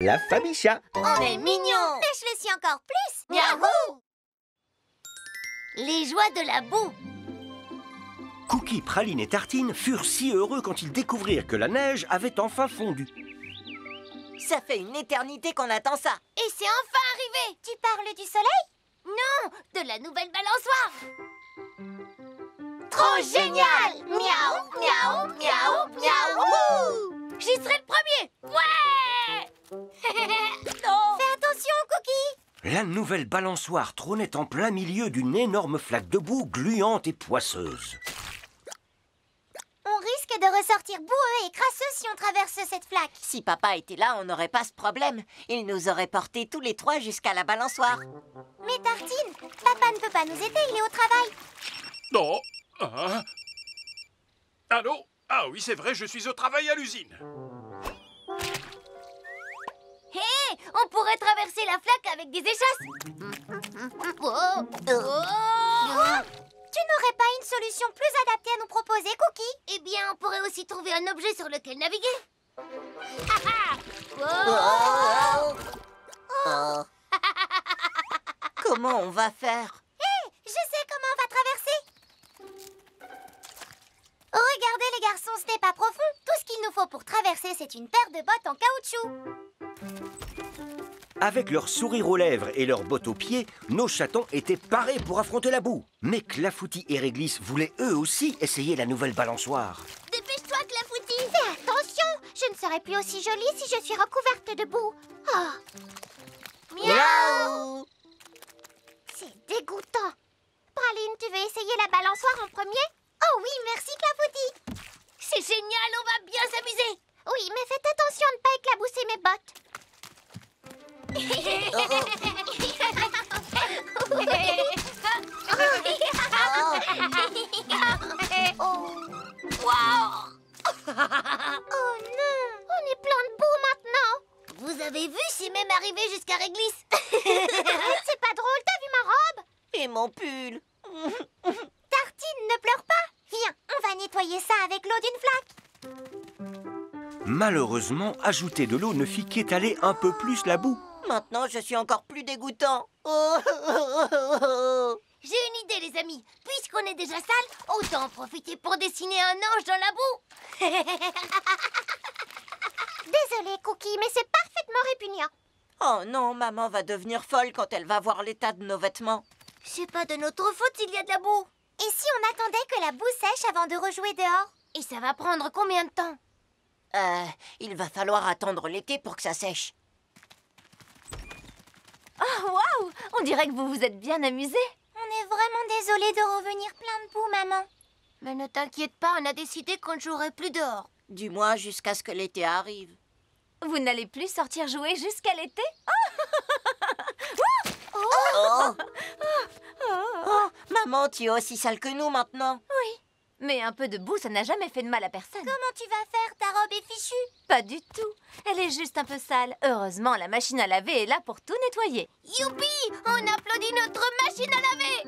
La famille chat. On est mignons. Mais je le suis encore plus. Miaou. Les joies de la boue. Cookie, Praline et Tartine furent si heureux quand ils découvrirent que la neige avait enfin fondu. Ça fait une éternité qu'on attend ça. Et c'est enfin arrivé. Tu parles du soleil? Non, de la nouvelle balançoire. Trop génial. Miaou, miaou, miaou, miaou. J'y serai le premier. Ouais. Non. Fais attention, Cookie. La nouvelle balançoire trônait en plein milieu d'une énorme flaque de boue gluante et poisseuse. On risque de ressortir boueux et crasseux si on traverse cette flaque. Si papa était là, on n'aurait pas ce problème. Il nous aurait portés tous les trois jusqu'à la balançoire. Mais Tartine, papa ne peut pas nous aider, il est au travail. Non. Ah. Allô? Ah oui, c'est vrai, je suis au travail à l'usine. Hé, on pourrait traverser la flaque avec des échasses. Tu n'aurais pas une solution plus adaptée à nous proposer, Cookie? Eh bien, on pourrait aussi trouver un objet sur lequel naviguer. Comment on va faire? Hé, je sais comment on va traverser. Regardez les garçons, ce n'est pas profond. Tout ce qu'il nous faut pour traverser, c'est une paire de bottes en caoutchouc. Avec leur sourire aux lèvres et leurs bottes aux pieds, nos chatons étaient parés pour affronter la boue. Mais Clafoutis et Réglisse voulaient eux aussi essayer la nouvelle balançoire. Dépêche-toi, Clafoutis. Fais attention, je ne serai plus aussi jolie si je suis recouverte de boue. Oh. Miaou. C'est dégoûtant. Praline, tu veux essayer la balançoire en premier? Oh oui, merci, Clafoutis. C'est génial, on va bien s'amuser. Oui, mais faites attention de ne pas éclabousser mes bottes. Waouh. Oh non, on est plein de boue maintenant. Vous avez vu, c'est même arrivé jusqu'à Réglisse. C'est pas drôle, t'as vu ma robe? Et mon pull. Tartine, ne pleure pas. Viens, on va nettoyer ça avec l'eau d'une flaque. Malheureusement, ajouter de l'eau ne fit qu'étaler un peu plus la boue. Maintenant, je suis encore plus dégoûtant. J'ai une idée, les amis. Puisqu'on est déjà sale, autant en profiter pour dessiner un ange dans la boue. Désolée, Cookie, mais c'est parfaitement répugnant. Oh non, maman va devenir folle quand elle va voir l'état de nos vêtements. C'est pas de notre faute s'il y a de la boue. Et si on attendait que la boue sèche avant de rejouer dehors? Et ça va prendre combien de temps? Il va falloir attendre l'été pour que ça sèche. Oh, waouh! On dirait que vous vous êtes bien amusés. On est vraiment désolé de revenir plein de boue, maman. Mais ne t'inquiète pas, on a décidé qu'on ne jouerait plus dehors. Du moins jusqu'à ce que l'été arrive. Vous n'allez plus sortir jouer jusqu'à l'été? Oh, maman, tu es aussi sale que nous maintenant. Mais un peu de boue, ça n'a jamais fait de mal à personne. Comment tu vas faire? Ta robe est fichue. Pas du tout. Elle est juste un peu sale. Heureusement, la machine à laver est là pour tout nettoyer. Youpi! On applaudit notre machine à laver.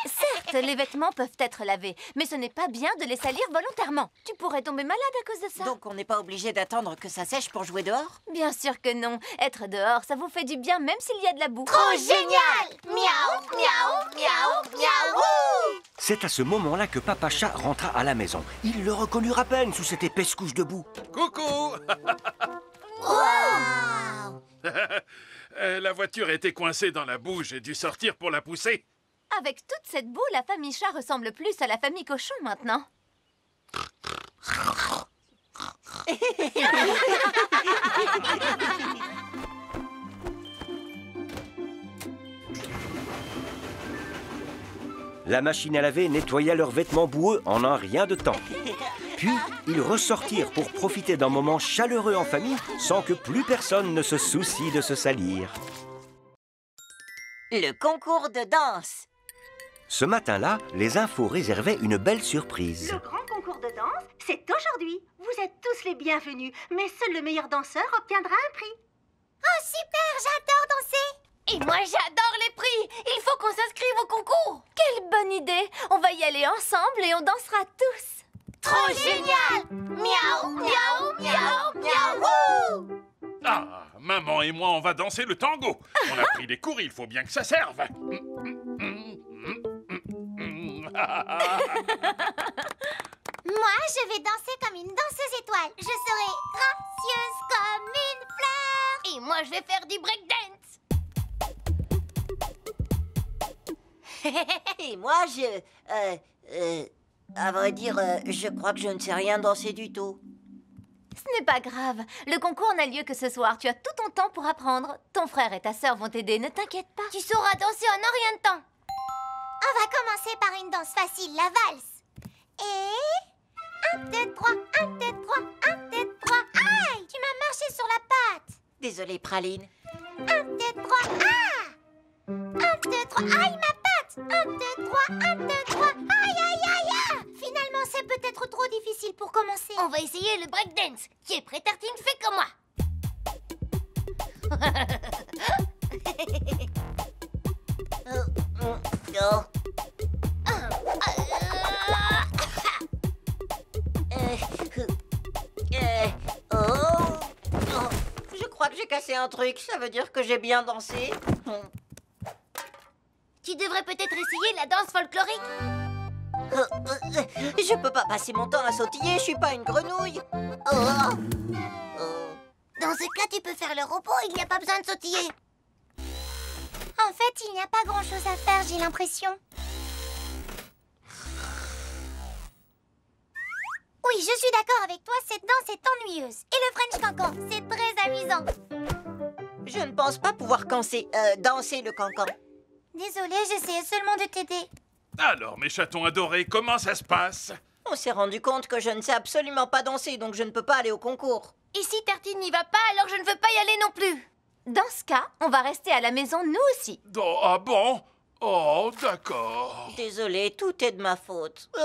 Certes, les vêtements peuvent être lavés, mais ce n'est pas bien de les salir volontairement. Tu pourrais tomber malade à cause de ça. Donc on n'est pas obligé d'attendre que ça sèche pour jouer dehors? Bien sûr que non. Être dehors, ça vous fait du bien même s'il y a de la boue. Trop génial! Miaou, miaou, miaou, miaou. C'est à ce moment-là que Papa Chat rentra à la maison. Ils le reconnurent à peine sous cette épaisse couche de boue. Coucou. Wow! La voiture était coincée dans la boue, j'ai dû sortir pour la pousser. Avec toute cette boue, la famille chat ressemble plus à la famille cochon maintenant. La machine à laver nettoya leurs vêtements boueux en un rien de temps. Puis, ils ressortirent pour profiter d'un moment chaleureux en famille sans que plus personne ne se soucie de se salir. Le concours de danse. Ce matin-là, les infos réservaient une belle surprise. Le grand concours de danse, c'est aujourd'hui. Vous êtes tous les bienvenus, mais seul le meilleur danseur obtiendra un prix. Oh, super! J'adore danser! Et moi j'adore les prix. Il faut qu'on s'inscrive au concours. Quelle bonne idée! On va y aller ensemble et on dansera tous. Trop génial! Miaou, miaou, miaou, miaou! Ah, maman et moi, on va danser le tango. On a pris des cours, il faut bien que ça serve. Moi, je vais danser comme une danseuse étoile. Je serai gracieuse comme une fleur. Et moi, je vais faire du breakdance. Et moi, à vrai dire, je crois que je ne sais rien danser du tout. Ce n'est pas grave. Le concours n'a lieu que ce soir. Tu as tout ton temps pour apprendre. Ton frère et ta sœur vont t'aider, ne t'inquiète pas. Tu sauras danser en un rien de temps. On va commencer par une danse facile, la valse. Et... 1, 2, 3, 1, 2, 3, 1, 2, 3. Aïe, tu m'as marché sur la patte. Désolée, Praline. 1, 2, 3, ah 1, 2, 3, aïe ma patte. 1, 2, 3, 1, 2, 3, aïe, aïe, aïe, aïe. Finalement, c'est peut-être trop difficile pour commencer. On va essayer le breakdance. Qui est prêt, Tartine? Fais comme moi. Oh. Je crois que j'ai cassé un truc. Ça veut dire que j'ai bien dansé. Tu devrais peut-être essayer la danse folklorique. Je peux pas passer mon temps à sautiller. Je suis pas une grenouille. Dans ce cas, tu peux faire le robot. Il n'y a pas besoin de sautiller. En fait, il n'y a pas grand-chose à faire, j'ai l'impression. Oui, je suis d'accord avec toi, cette danse est ennuyeuse. Et le French cancan, c'est très amusant. Je ne pense pas pouvoir danser le cancan. Désolée, j'essayais seulement de t'aider. Alors, mes chatons adorés, comment ça se passe? On s'est rendu compte que je ne sais absolument pas danser, donc je ne peux pas aller au concours. Et si Tartine n'y va pas, alors je ne veux pas y aller non plus. Dans ce cas, on va rester à la maison, nous aussi. Oh, ah bon? Oh, d'accord. Désolée, tout est de ma faute. Je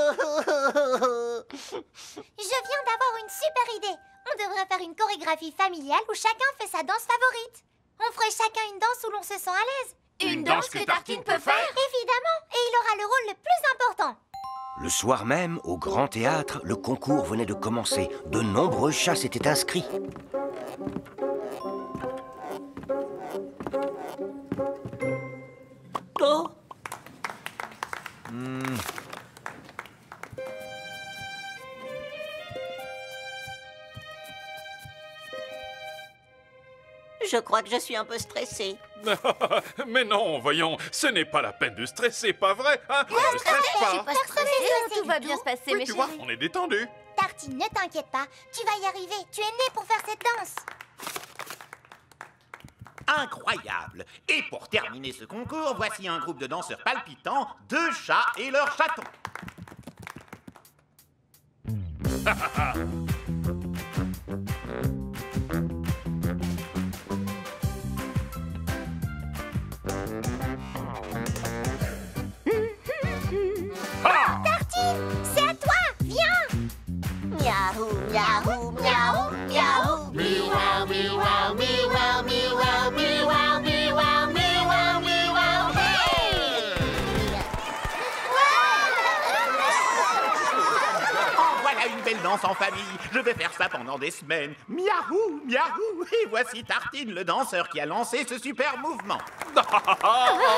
viens d'avoir une super idée. On devrait faire une chorégraphie familiale où chacun fait sa danse favorite. On ferait chacun une danse où l'on se sent à l'aise. Une danse que Tartine peut faire? Évidemment, et il aura le rôle le plus important. Le soir même, au Grand Théâtre, le concours venait de commencer. De nombreux chats s'étaient inscrits. Oh. Je crois que je suis un peu stressée. Mais non, voyons, ce n'est pas la peine de stresser, pas vrai, hein? Ne stresse pas. Pas stressée, Tout va bien se passer, Oui, mes tu vois, chéris. on est détendu. Tartine, ne t'inquiète pas, tu vas y arriver. Tu es née pour faire cette danse. Incroyable! Et pour terminer ce concours, voici un groupe de danseurs palpitants, 2 chats et leurs chatons. Tartine, c'est à toi, viens. Miaou, miaou, miaou, miaou. Miaou, miaou, miaou, miaou, miaou, miaou, miaou, miaou, hey! Oh, voilà une belle danse en famille. Je vais faire ça pendant des semaines. Miaou, miaou. Et voici Tartine, le danseur qui a lancé ce super mouvement.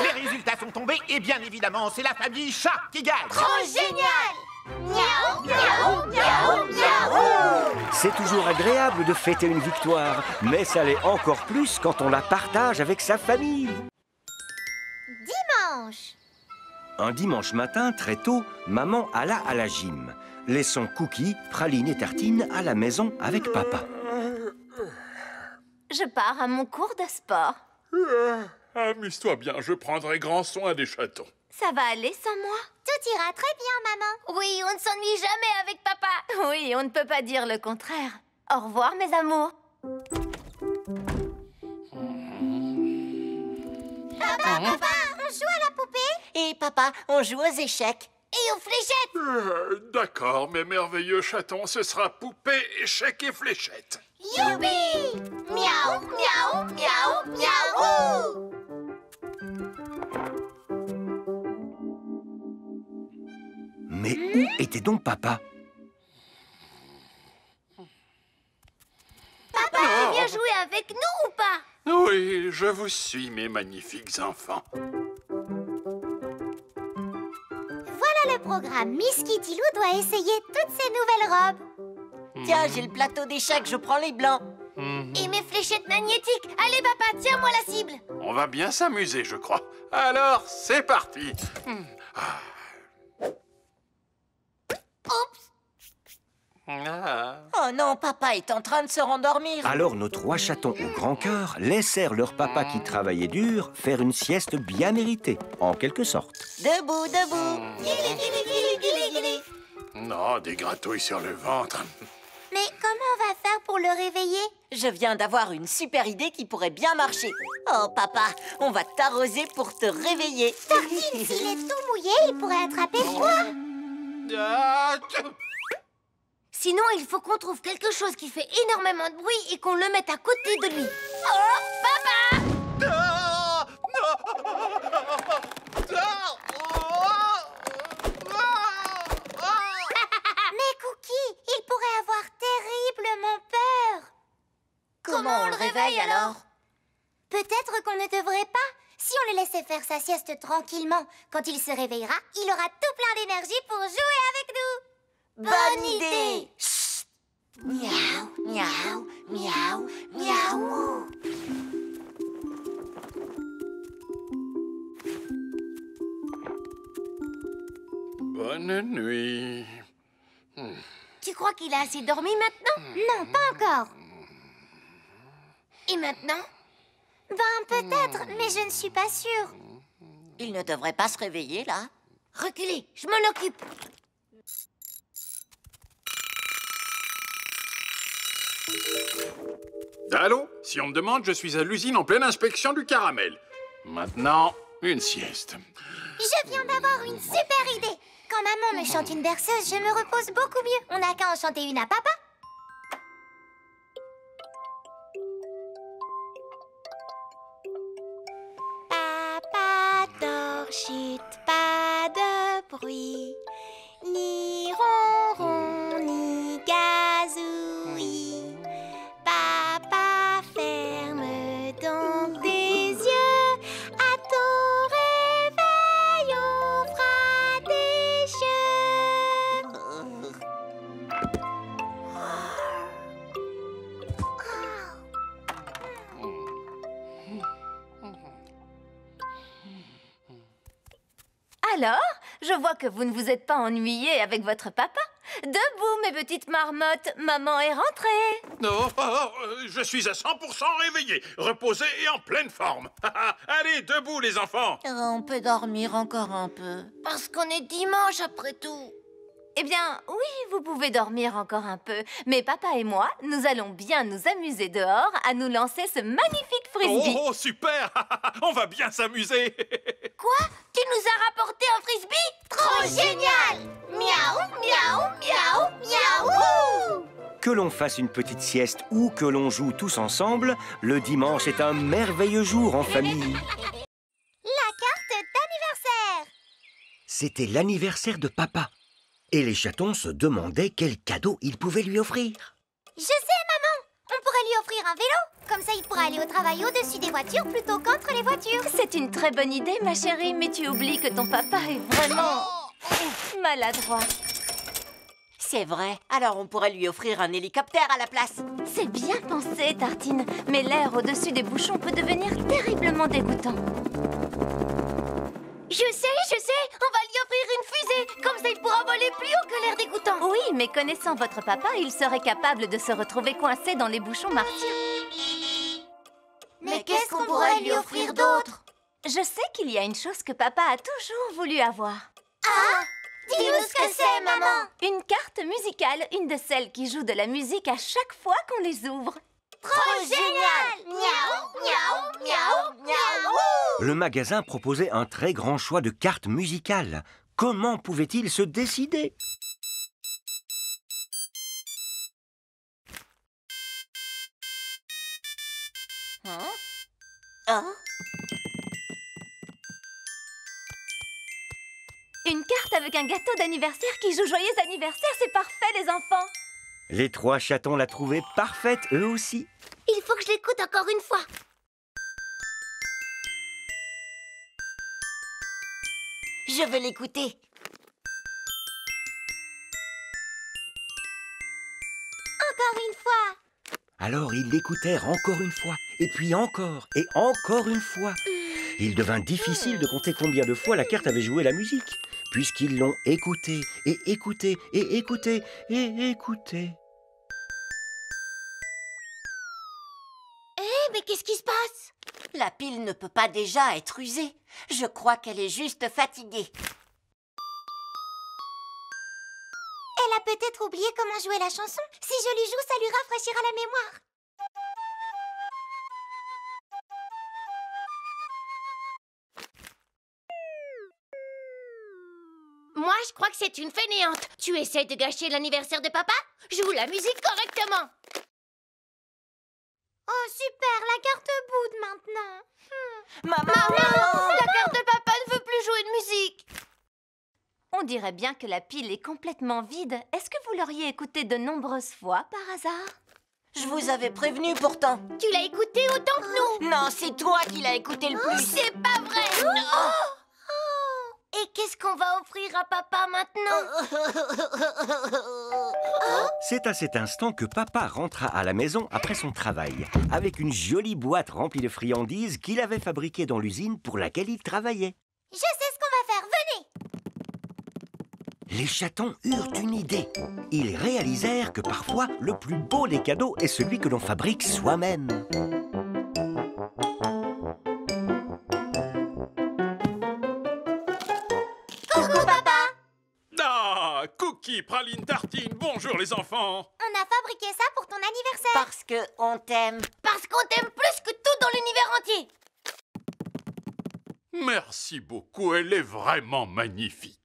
Les résultats sont tombés et bien évidemment, c'est la famille chat qui gagne. Trop génial! Miaou, miaou, miaou, miaou. C'est toujours agréable de fêter une victoire, mais ça l'est encore plus quand on la partage avec sa famille. Dimanche. Un dimanche matin, très tôt, maman alla à la gym. Laissons Cookie, Praline et Tartine à la maison avec papa. Je pars à mon cours de sport. Amuse-toi bien, je prendrai grand soin des chatons. Ça va aller sans moi? Tout ira très bien, maman. Oui, on ne s'ennuie jamais avec papa. Oui, on ne peut pas dire le contraire. Au revoir, mes amours. Papa, on joue à la poupée Et papa, on joue aux échecs. et aux fléchettes. D'accord, mes merveilleux chatons, ce sera poupée, échec et fléchette. Youpi! Miaou, miaou, miaou, miaou. Mais où était donc papa? avec nous ou pas? Oui, je vous suis, mes magnifiques enfants. Voilà le programme. Miss Kitty Lou doit essayer toutes ces nouvelles robes. Tiens, j'ai le plateau d'échecs, je prends les blancs. Et mes fléchettes magnétiques. Allez, papa, tiens-moi la cible. On va bien s'amuser, je crois. Alors, c'est parti. Oups. Oh non, papa est en train de se rendormir. Alors nos 3 chatons au grand cœur laissèrent leur papa qui travaillait dur faire une sieste bien méritée, en quelque sorte. Debout, debout. Gili, gili, gili, gili, gili. Non, des gratouilles sur le ventre. Mais comment on va faire pour le réveiller? Je viens d'avoir une super idée qui pourrait bien marcher. Oh, papa, on va t'arroser pour te réveiller. Tartine, s'il est tout mouillé, il pourrait attraper froid. Sinon, il faut qu'on trouve quelque chose qui fait énormément de bruit et qu'on le mette à côté de lui. Oh, papa! Mais Cookie, il pourrait avoir terriblement peur. Comment on le réveille alors? Peut-être qu'on ne devrait pas. Si on le laissait faire sa sieste tranquillement, quand il se réveillera, il aura tout plein d'énergie pour jouer avec nous. Bonne idée! Chut. Miaou, miaou, miaou, miaou. Bonne nuit. Tu crois qu'il a assez dormi maintenant? Non, pas encore. Et maintenant? Ben, peut-être, mais je ne suis pas sûre. Il ne devrait pas se réveiller, là. Reculez, je m'en occupe. Allô? Si on me demande, je suis à l'usine en pleine inspection du caramel. Maintenant, une sieste. Je viens d'avoir une super idée. Quand maman me chante une berceuse, je me repose beaucoup mieux. On n'a qu'à en chanter une à papa. Papa dort, chut, pas de bruit. Ni ronron, ni gazouillis. Papa, ferme donc tes yeux. À ton réveil, on fera des jeux. Alors, je vois que vous ne vous êtes pas ennuyés avec votre papa. Debout, mes petites marmottes, maman est rentrée. Non, je suis à 100% réveillé, reposé et en pleine forme. Allez, debout les enfants. On peut dormir encore un peu. Parce qu'on est dimanche après tout. Eh bien, oui, vous pouvez dormir encore un peu. Mais papa et moi, nous allons bien nous amuser dehors à nous lancer ce magnifique frisbee. Oh, super. On va bien s'amuser. Quoi? Tu nous as rapporté un frisbee? Trop génial! Miaou, miaou, miaou, miaou! Que l'on fasse une petite sieste ou que l'on joue tous ensemble, le dimanche est un merveilleux jour en famille. La carte d'anniversaire! C'était l'anniversaire de papa. Et les chatons se demandaient quel cadeau ils pouvaient lui offrir. Je sais, maman! On pourrait lui offrir un vélo. Comme ça, il pourra aller au travail au-dessus des voitures plutôt qu'entre les voitures. C'est une très bonne idée, ma chérie, mais tu oublies que ton papa est vraiment maladroit. C'est vrai. Alors on pourrait lui offrir un hélicoptère à la place. C'est bien pensé, Tartine, mais l'air au-dessus des bouchons peut devenir terriblement dégoûtant. Je sais, on va lui offrir une fusée. Comme ça, il pourra voler plus haut que l'air dégoûtant. Oui, mais connaissant votre papa, il serait capable de se retrouver coincé dans les bouchons martiens. Mais qu'est-ce qu'on pourrait lui offrir d'autre? Je sais qu'il y a une chose que papa a toujours voulu avoir. Ah! Dis-nous ce que c'est, maman! Une carte musicale, une de celles qui jouent de la musique à chaque fois qu'on les ouvre. Trop génial! Miaou, miaou, miaou, miaou! Le magasin proposait un très grand choix de cartes musicales. Comment pouvait-il se décider? Une carte avec un gâteau d'anniversaire qui joue joyeux anniversaire, c'est parfait les enfants! Les 3 chatons la trouvaient parfaite eux aussi. Il faut que je l'écoute encore une fois. Je vais l'écouter. Encore une fois. Alors ils l'écoutèrent encore une fois, et puis encore, et encore une fois. Il devint difficile de compter combien de fois la carte avait joué la musique, puisqu'ils l'ont écoutée, et écoutée, et écoutée, et écoutée. Mais qu'est-ce qui se passe? La pile ne peut pas déjà être usée. Je crois qu'elle est juste fatiguée. Elle a peut-être oublié comment jouer la chanson. Si je lui joue, ça lui rafraîchira la mémoire. Moi, je crois que c'est une fainéante. Tu essaies de gâcher l'anniversaire de papa? Joue la musique correctement. Oh, super, la carte boude maintenant. Maman! La carte de papa ne veut plus jouer de musique. On dirait bien que la pile est complètement vide. Est-ce que vous l'auriez écoutée de nombreuses fois, par hasard? Je vous avais prévenu pourtant. Tu l'as écouté autant que nous. Non, c'est toi qui l'as écouté le plus. C'est pas vrai. Et qu'est-ce qu'on va offrir à papa maintenant? C'est à cet instant que papa rentra à la maison après son travail, avec une jolie boîte remplie de friandises qu'il avait fabriquée dans l'usine pour laquelle il travaillait. Je sais ce qu'on va faire, venez. Les chatons eurent une idée. Ils réalisèrent que parfois, le plus beau des cadeaux est celui que l'on fabrique soi-même. Coucou papa. Ah, cookies, pralines, tartines, bonjour les enfants. On a fabriqué ça pour ton anniversaire. Parce que on t'aime. Parce qu'on t'aime plus que tout dans l'univers entier. Merci beaucoup, elle est vraiment magnifique.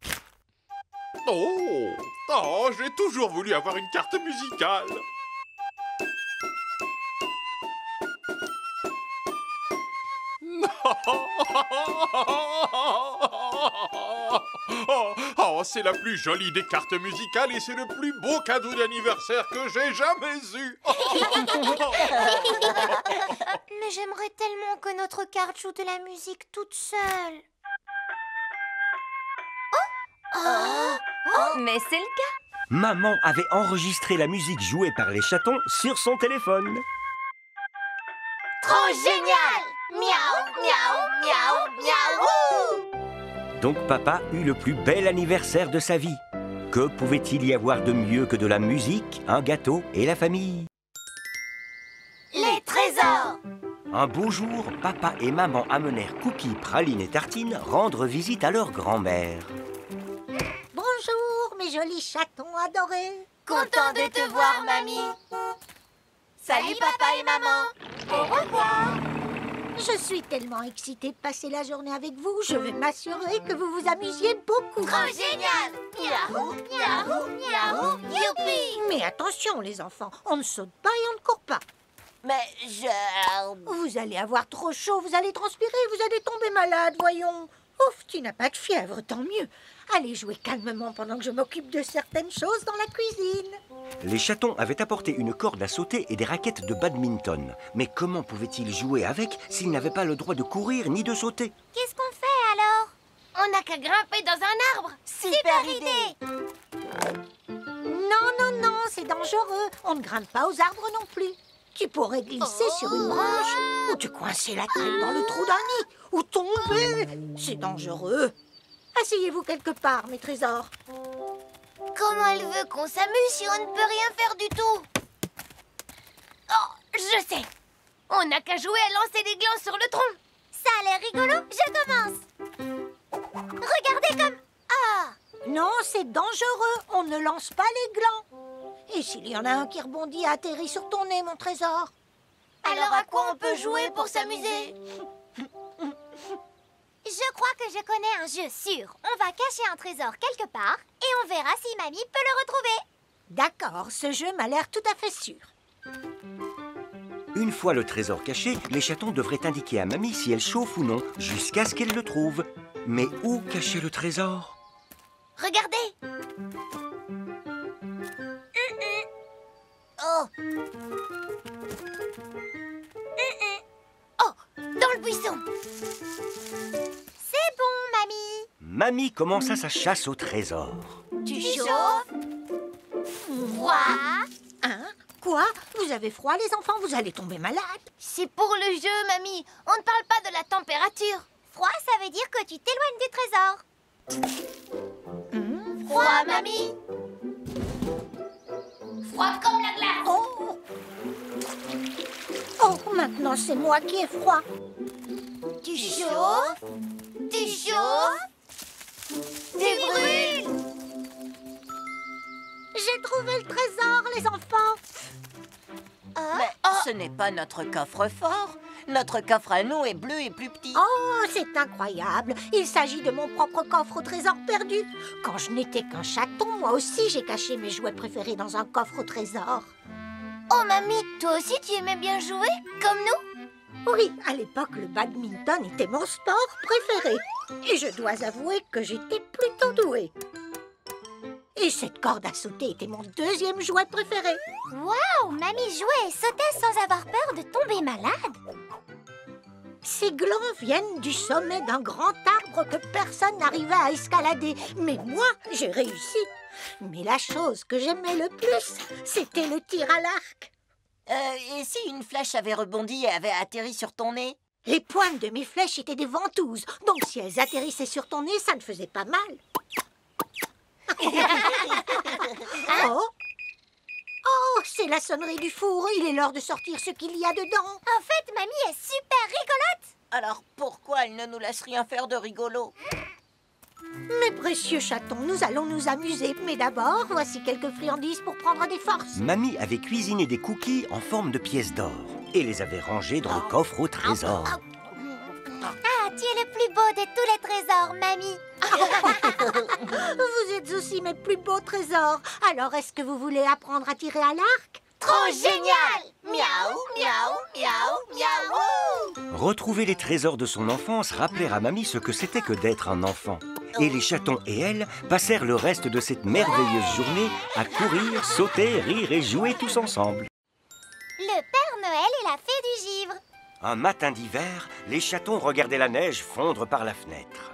Oh, j'ai toujours voulu avoir une carte musicale. Oh, c'est la plus jolie des cartes musicales et c'est le plus beau cadeau d'anniversaire que j'ai jamais eu. Mais j'aimerais tellement que notre carte joue de la musique toute seule. Mais c'est le cas. Maman avait enregistré la musique jouée par les chatons sur son téléphone. Trop génial! Miaou, miaou, miaou, miaou! Donc papa eut le plus bel anniversaire de sa vie. Que pouvait-il y avoir de mieux que de la musique, un gâteau et la famille? Les trésors! Un beau jour, papa et maman amenèrent Cookie, Praline et Tartine rendre visite à leur grand-mère. Bonjour, mes jolis chatons adorés. Content de te voir, mamie. Salut papa et maman. Au revoir. Je suis tellement excitée de passer la journée avec vous. Je vais m'assurer que vous vous amusiez beaucoup. Trop génial. Miaou, miaou, miaou, youpi! Mais attention, les enfants, on ne saute pas et on ne court pas. Mais Vous allez avoir trop chaud, vous allez transpirer, vous allez tomber malade, voyons. Ouf, tu n'as pas de fièvre, tant mieux. Allez jouer calmement pendant que je m'occupe de certaines choses dans la cuisine. Les chatons avaient apporté une corde à sauter et des raquettes de badminton. Mais comment pouvaient-ils jouer avec s'ils n'avaient pas le droit de courir ni de sauter? Qu'est-ce qu'on fait alors? On n'a qu'à grimper dans un arbre. super idée. Non, non, non, c'est dangereux. On ne grimpe pas aux arbres non plus. Tu pourrais glisser sur une branche ou te coincer la tête dans le trou d'un nid ou tomber. C'est dangereux. Asseyez-vous quelque part, mes trésors. Comment elle veut qu'on s'amuse si on ne peut rien faire du tout? Oh, je sais. On n'a qu'à jouer à lancer des glands sur le tronc. Ça a l'air rigolo. Je commence. Regardez comme... Ah! Non, c'est dangereux. On ne lance pas les glands. Et s'il y en a un qui rebondit et atterrit sur ton nez, mon trésor? Alors à quoi on peut jouer pour s'amuser? Je crois que je connais un jeu sûr. On va cacher un trésor quelque part et on verra si mamie peut le retrouver. D'accord, ce jeu m'a l'air tout à fait sûr. Une fois le trésor caché, les chatons devraient indiquer à mamie si elle chauffe ou non, jusqu'à ce qu'elle le trouve. Mais où cacher le trésor? Regardez! Oh! le buisson. C'est bon, mamie. Mamie commença sa chasse au trésor. Tu chauffes? Froid? Hein? Quoi? Vous avez froid, les enfants? Vous allez tomber malade. C'est pour le jeu, mamie. On ne parle pas de la température. Froid, ça veut dire que tu t'éloignes du trésor. Froid, mamie. Froid comme la glace. Oh! Oh, maintenant c'est moi qui ai froid. Tu chauffes? Tu chauffes? Tu brûles? J'ai trouvé le trésor, les enfants. Mais ce n'est pas notre coffre-fort. Notre coffre à nous est bleu et plus petit. Oh, c'est incroyable. Il s'agit de mon propre coffre au trésor perdu. Quand je n'étais qu'un chaton, moi aussi j'ai caché mes jouets préférés dans un coffre au trésor. Oh, mamie, toi aussi tu aimais bien jouer, comme nous? Oui, à l'époque, le badminton était mon sport préféré. Et je dois avouer que j'étais plutôt douée. Et cette corde à sauter était mon deuxième jouet préféré. Waouh, mamie jouait et sautait sans avoir peur de tomber malade. Ces glands viennent du sommet d'un grand arbre que personne n'arrivait à escalader. Mais moi, j'ai réussi. Mais la chose que j'aimais le plus, c'était le tir à l'arc. Et si une flèche avait rebondi et avait atterri sur ton nez? Les pointes de mes flèches étaient des ventouses. Donc si elles atterrissaient sur ton nez, ça ne faisait pas mal. Oh, c'est la sonnerie du four. Il est l'heure de sortir ce qu'il y a dedans. En fait, mamie est super rigolote. Alors pourquoi elle ne nous laisse rien faire de rigolo? Mes précieux chatons, nous allons nous amuser. Mais d'abord, voici quelques friandises pour prendre des forces. Mamie avait cuisiné des cookies en forme de pièces d'or et les avait rangés dans le coffre au trésor. Ah, tu es le plus beau de tous les trésors, mamie. Vous êtes aussi mes plus beaux trésors. Alors, est-ce que vous voulez apprendre à tirer à l'arc? Trop génial! Miaou, miaou, miaou, miaou. Retrouver les trésors de son enfance rappelait à Mamie ce que c'était que d'être un enfant. Et les chatons et elle passèrent le reste de cette merveilleuse journée à courir, sauter, rire et jouer tous ensemble. Le Père Noël et la fée du givre. Un matin d'hiver, les chatons regardaient la neige fondre par la fenêtre.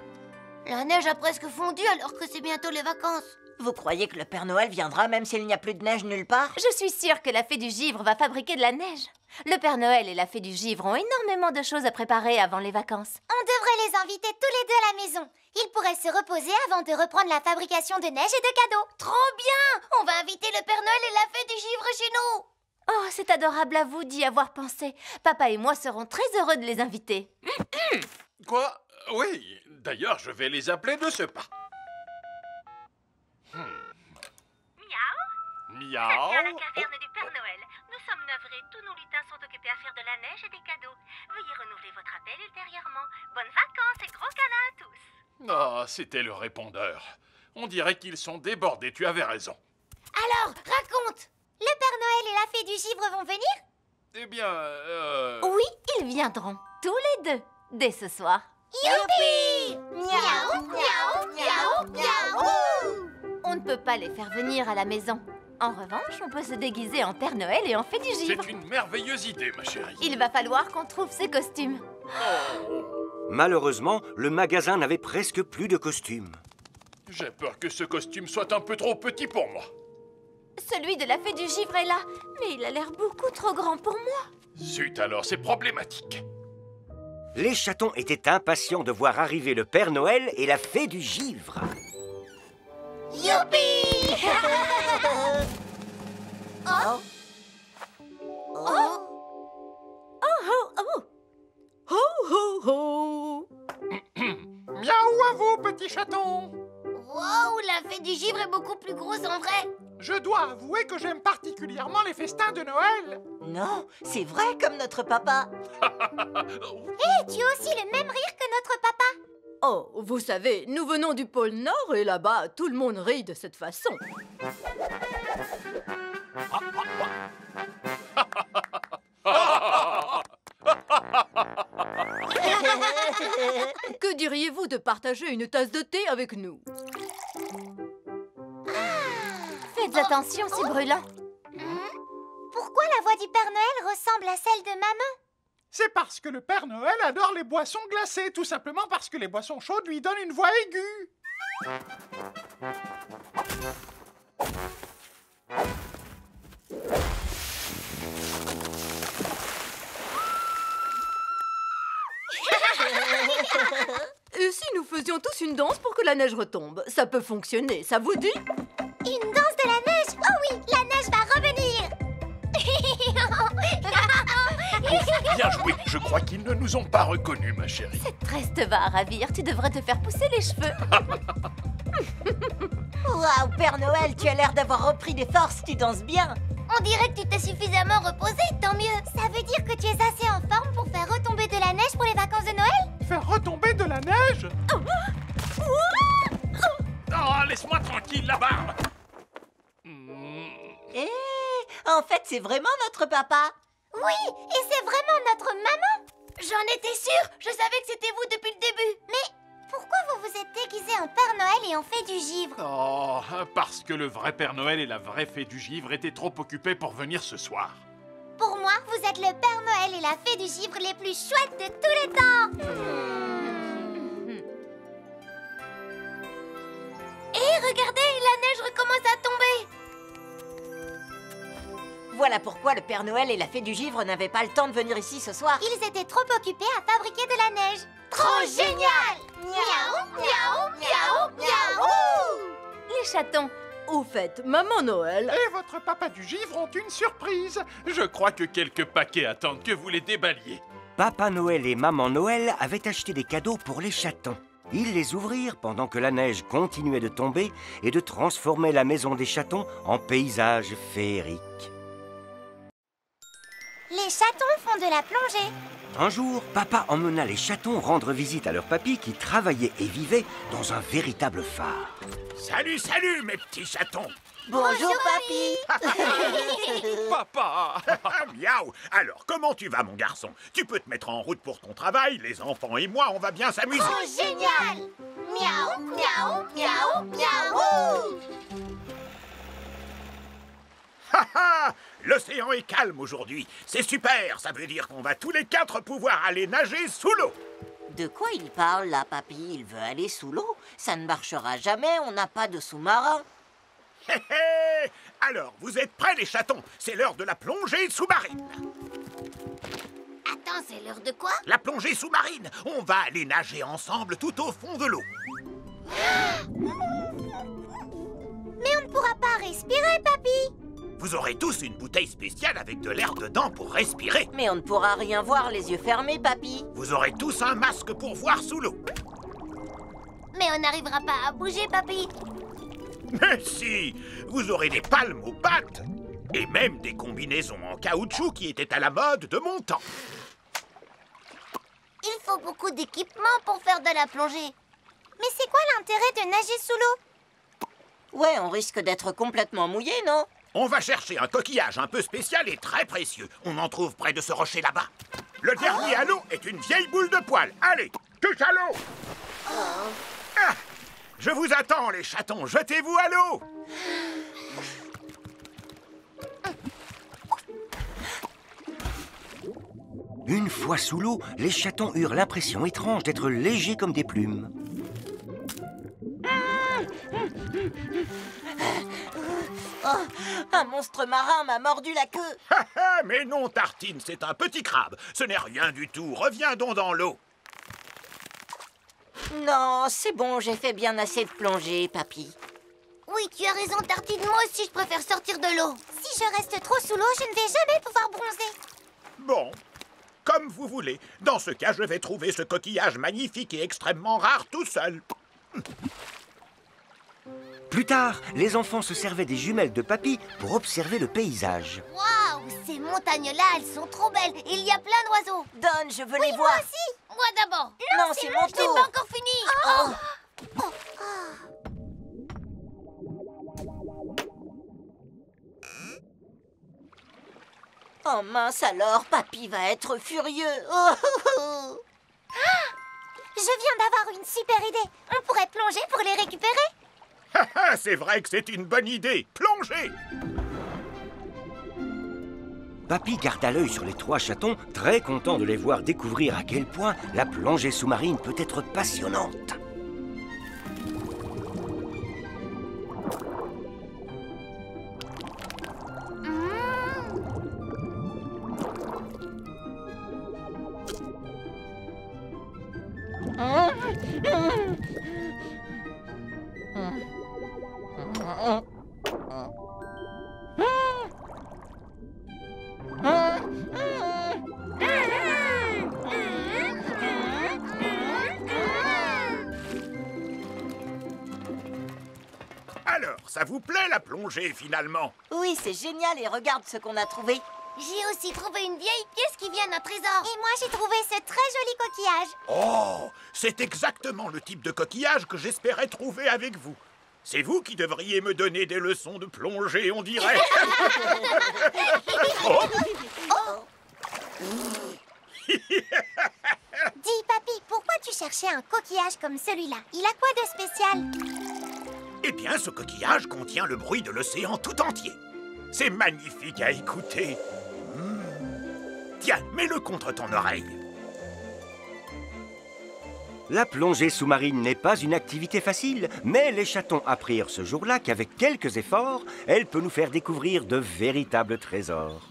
La neige a presque fondu alors que c'est bientôt les vacances. Vous croyez que le Père Noël viendra même s'il n'y a plus de neige nulle part? Je suis sûre que la fée du givre va fabriquer de la neige. Le Père Noël et la fée du givre ont énormément de choses à préparer avant les vacances. On devrait les inviter tous les deux à la maison. Ils pourraient se reposer avant de reprendre la fabrication de neige et de cadeaux. Trop bien! On va inviter le Père Noël et la fée du givre chez nous. Oh, c'est adorable à vous d'y avoir pensé. Papa et moi serons très heureux de les inviter. Quoi? Oui, d'ailleurs, je vais les appeler de ce pas. Miaou. Miaou. C'est bien la caverne du Père Noël. Nous sommes navrés, tous nos lutins sont occupés à faire de la neige et des cadeaux. Veuillez renouveler votre appel ultérieurement. Bonnes vacances et gros câlins à tous. Ah, c'était le répondeur. On dirait qu'ils sont débordés, tu avais raison. Alors, raconte! Le Père Noël et la fée du givre vont venir? Eh bien, Oui, ils viendront, tous les deux, dès ce soir. Youpi! Miaou, miaou, miaou, miaou! On ne peut pas les faire venir à la maison. En revanche, on peut se déguiser en Père Noël et en fée du givre. c'est une merveilleuse idée, ma chérie. Il va falloir qu'on trouve ces costumes. Malheureusement, le magasin n'avait presque plus de costumes. J'ai peur que ce costume soit un peu trop petit pour moi. Celui de la fée du givre est là, mais il a l'air beaucoup trop grand pour moi. Zut alors, c'est problématique. Les chatons étaient impatients de voir arriver le Père Noël et la fée du givre. Youpi! Oh! Oh! Miaou à vous, petits chatons. Wow, la fée du givre est beaucoup plus grosse en vrai. Je dois avouer que j'aime particulièrement les festins de Noël. Non, c'est vrai comme notre papa. Et tu as aussi le même rire que notre papa. Oh, vous savez, nous venons du pôle Nord et là-bas, tout le monde rit de cette façon. Que diriez-vous de partager une tasse de thé avec nous? Faites attention, c'est brûlant. Pourquoi la voix du Père Noël ressemble à celle de maman? C'est parce que le Père Noël adore les boissons glacées, tout simplement parce que les boissons chaudes lui donnent une voix aiguë. Et si nous faisions tous une danse pour que la neige retombe? Ça peut fonctionner, ça vous dit? Une danse de la neige? Oh oui, la neige va revenir. Bien joué. Je crois qu'ils ne nous ont pas reconnus, ma chérie. Cette tresse te va à ravir. Tu devrais te faire pousser les cheveux. Waouh, Père Noël, tu as l'air d'avoir repris des forces, tu danses bien. On dirait que tu t'es suffisamment reposé, tant mieux. Ça veut dire que tu es assez en forme pour faire retomber de la neige pour les vacances de Noël? Faire retomber de la neige? Oh, laisse-moi tranquille, la barbe. Eh, en fait, c'est vraiment notre papa. Oui, et c'est vraiment notre maman. J'en étais sûre, je savais que c'était vous depuis le début. Mais pourquoi vous vous êtes déguisé en Père Noël et en fée du givre? Oh, parce que le vrai Père Noël et la vraie fée du givre étaient trop occupés pour venir ce soir. Pour moi, vous êtes le Père Noël et la fée du givre les plus chouettes de tous les temps. Et regardez, la neige recommence à tomber. Voilà pourquoi le Père Noël et la fée du givre n'avaient pas le temps de venir ici ce soir. Ils étaient trop occupés à fabriquer de la neige. Trop génial! Miaou, miaou, miaou, miaou! Les chatons. Au fait, Maman Noël... Et votre papa du givre ont une surprise. Je crois que quelques paquets attendent que vous les déballiez. Papa Noël et Maman Noël avaient acheté des cadeaux pour les chatons. Ils les ouvrirent pendant que la neige continuait de tomber et de transformer la maison des chatons en paysage féerique. Les chatons font de la plongée. Un jour, papa emmena les chatons rendre visite à leur papy qui travaillait et vivait dans un véritable phare. Salut, salut, mes petits chatons. Bonjour, papy. Papa. Miaou. Alors, comment tu vas, mon garçon? Tu peux te mettre en route pour ton travail. Les enfants et moi, on va bien s'amuser. Trop génial! Miaou, miaou, miaou, miaou! L'océan est calme aujourd'hui. C'est super. Ça veut dire qu'on va tous les quatre pouvoir aller nager sous l'eau. De quoi il parle, là, papy? Il veut aller sous l'eau? Ça ne marchera jamais, on n'a pas de sous-marin. Hé hé! Alors, vous êtes prêts, les chatons? C'est l'heure de la plongée sous-marine. Attends, c'est l'heure de quoi? La plongée sous-marine. On va aller nager ensemble tout au fond de l'eau. Mais on ne pourra pas respirer, papy. Vous aurez tous une bouteille spéciale avec de l'air dedans pour respirer. Mais on ne pourra rien voir les yeux fermés, papy. Vous aurez tous un masque pour voir sous l'eau. Mais on n'arrivera pas à bouger, papy. Mais si! Vous aurez des palmes aux pattes. Et même des combinaisons en caoutchouc qui étaient à la mode de mon temps. Il faut beaucoup d'équipement pour faire de la plongée. Mais c'est quoi l'intérêt de nager sous l'eau? Ouais, on risque d'être complètement mouillé, non? On va chercher un coquillage un peu spécial et très précieux. On en trouve près de ce rocher là-bas. Le dernier à l'eau est une vieille boule de poil. Allez, touche à l'eau! Ah, je vous attends, les chatons. Jetez-vous à l'eau! Une fois sous l'eau, les chatons eurent l'impression étrange d'être légers comme des plumes. Oh, un monstre marin m'a mordu la queue. Mais non, Tartine, c'est un petit crabe. Ce n'est rien du tout. Reviens donc dans l'eau. Non, c'est bon, j'ai fait bien assez de plongée, papy. Oui, tu as raison, Tartine. Moi aussi, je préfère sortir de l'eau. Si je reste trop sous l'eau, je ne vais jamais pouvoir bronzer. Bon, comme vous voulez. Dans ce cas, je vais trouver ce coquillage magnifique et extrêmement rare tout seul. Plus tard, les enfants se servaient des jumelles de papy pour observer le paysage. Waouh, ces montagnes-là, elles sont trop belles. Il y a plein d'oiseaux. Donne, je veux Oui, les moi voir. aussi. Moi d'abord. Non, c'est mon Je n'ai tour. pas encore fini. Oh. Oh mince alors, papy va être furieux. Oh, oh, oh. Je viens d'avoir une super idée. On pourrait plonger pour les récupérer. C'est vrai que c'est une bonne idée. Plongez! Papy garda l'œil sur les 3 chatons, très content de les voir découvrir à quel point la plongée sous-marine peut être passionnante. Alors, ça vous plaît la plongée finalement? Oui, c'est génial et regarde ce qu'on a trouvé. J'ai aussi trouvé une vieille pièce qui vient d'un trésor. Et moi, j'ai trouvé ce très joli coquillage. Oh, c'est exactement le type de coquillage que j'espérais trouver avec vous. C'est vous qui devriez me donner des leçons de plongée, on dirait. Oh. Dis, papy, pourquoi tu cherchais un coquillage comme celui-là? Il a quoi de spécial? Eh bien, ce coquillage contient le bruit de l'océan tout entier. C'est magnifique à écouter. Tiens, mets-le contre ton oreille. La plongée sous-marine n'est pas une activité facile, mais les chatons apprirent ce jour-là qu'avec quelques efforts, elle peut nous faire découvrir de véritables trésors.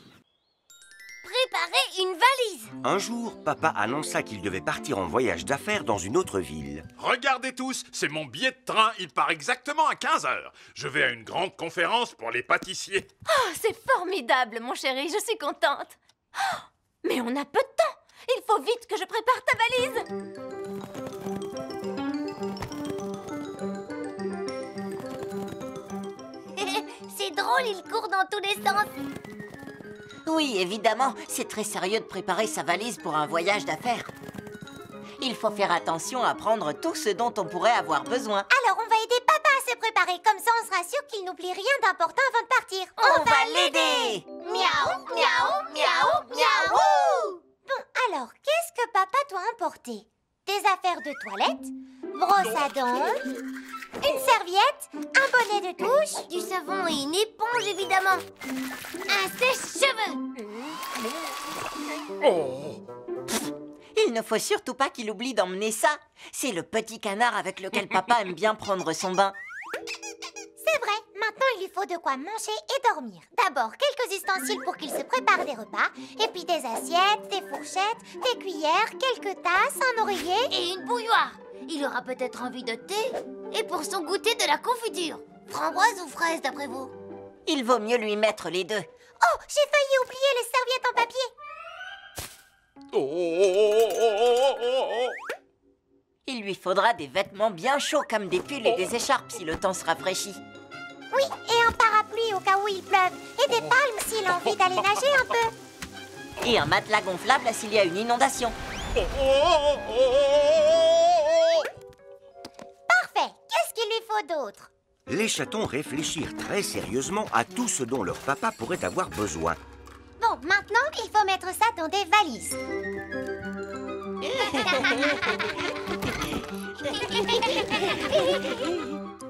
Préparer une valise. Un jour, papa annonça qu'il devait partir en voyage d'affaires dans une autre ville. Regardez tous, c'est mon billet de train. Il part exactement à 15 h. Je vais à une grande conférence pour les pâtissiers. Oh, c'est formidable, mon chéri, je suis contente. Oh, mais on a peu de temps. Il faut vite que je prépare ta valise. C'est drôle, il court dans tous les sens. Oui, évidemment, c'est très sérieux de préparer sa valise pour un voyage d'affaires. Il faut faire attention à prendre tout ce dont on pourrait avoir besoin. Alors, on va aider papa à se préparer. Comme ça, on sera sûr qu'il n'oublie rien d'important avant de partir. On va l'aider. Miaou, miaou, miaou, miaou. Bon, alors, qu'est-ce que papa doit emporter? Des affaires de toilette, brosse à dents, une serviette, un bonnet de douche, du savon et une éponge, évidemment. Un sèche-cheveux. Oh! Il ne faut surtout pas qu'il oublie d'emmener ça. C'est le petit canard avec lequel papa aime bien prendre son bain. C'est vrai, maintenant il lui faut de quoi manger et dormir. D'abord, quelques ustensiles pour qu'il se prépare des repas, et puis des assiettes, des fourchettes, des cuillères, quelques tasses, un oreiller et une bouilloire. Il aura peut-être envie de thé, et pour son goûter de la confiture. Framboise ou fraise, d'après vous? Il vaut mieux lui mettre les deux. Oh, j'ai failli oublier les serviettes en papier. Il lui faudra des vêtements bien chauds comme des pulls et des écharpes si le temps se rafraîchit. Oui, et un parapluie au cas où il pleuve, et des palmes s'il a envie d'aller nager un peu. Et un matelas gonflable s'il y a une inondation. Parfait, qu'est-ce qu'il lui faut d'autre? Les chatons réfléchirent très sérieusement à tout ce dont leur papa pourrait avoir besoin. Bon, maintenant, il faut mettre ça dans des valises.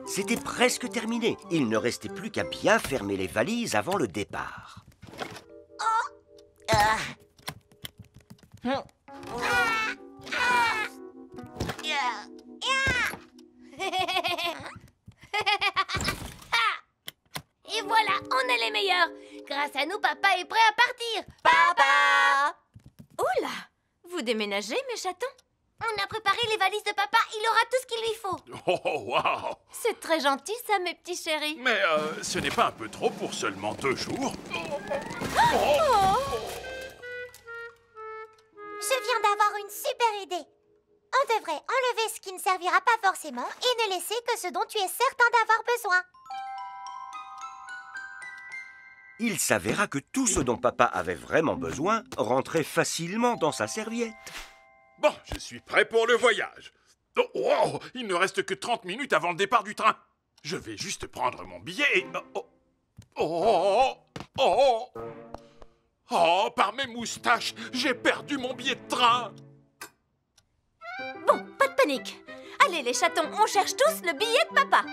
C'était presque terminé. Il ne restait plus qu'à bien fermer les valises avant le départ. Et voilà, on est les meilleurs. Grâce à nous, papa est prêt à partir. Papa! Oula, vous déménagez, mes chatons? On a préparé les valises de papa. Il aura tout ce qu'il lui faut. Oh, waouh! C'est très gentil, ça, mes petits chéris. Mais ce n'est pas un peu trop pour seulement 2 jours? Je viens d'avoir une super idée. On devrait enlever ce qui ne servira pas forcément et ne laisser que ce dont tu es certain d'avoir besoin. Il s'avéra que tout ce dont papa avait vraiment besoin rentrait facilement dans sa serviette. Bon, je suis prêt pour le voyage. Oh, wow, il ne reste que 30 minutes avant le départ du train. Je vais juste prendre mon billet et... Oh, par mes moustaches, j'ai perdu mon billet de train. Bon, pas de panique. Allez, les chatons, on cherche tous le billet de papa.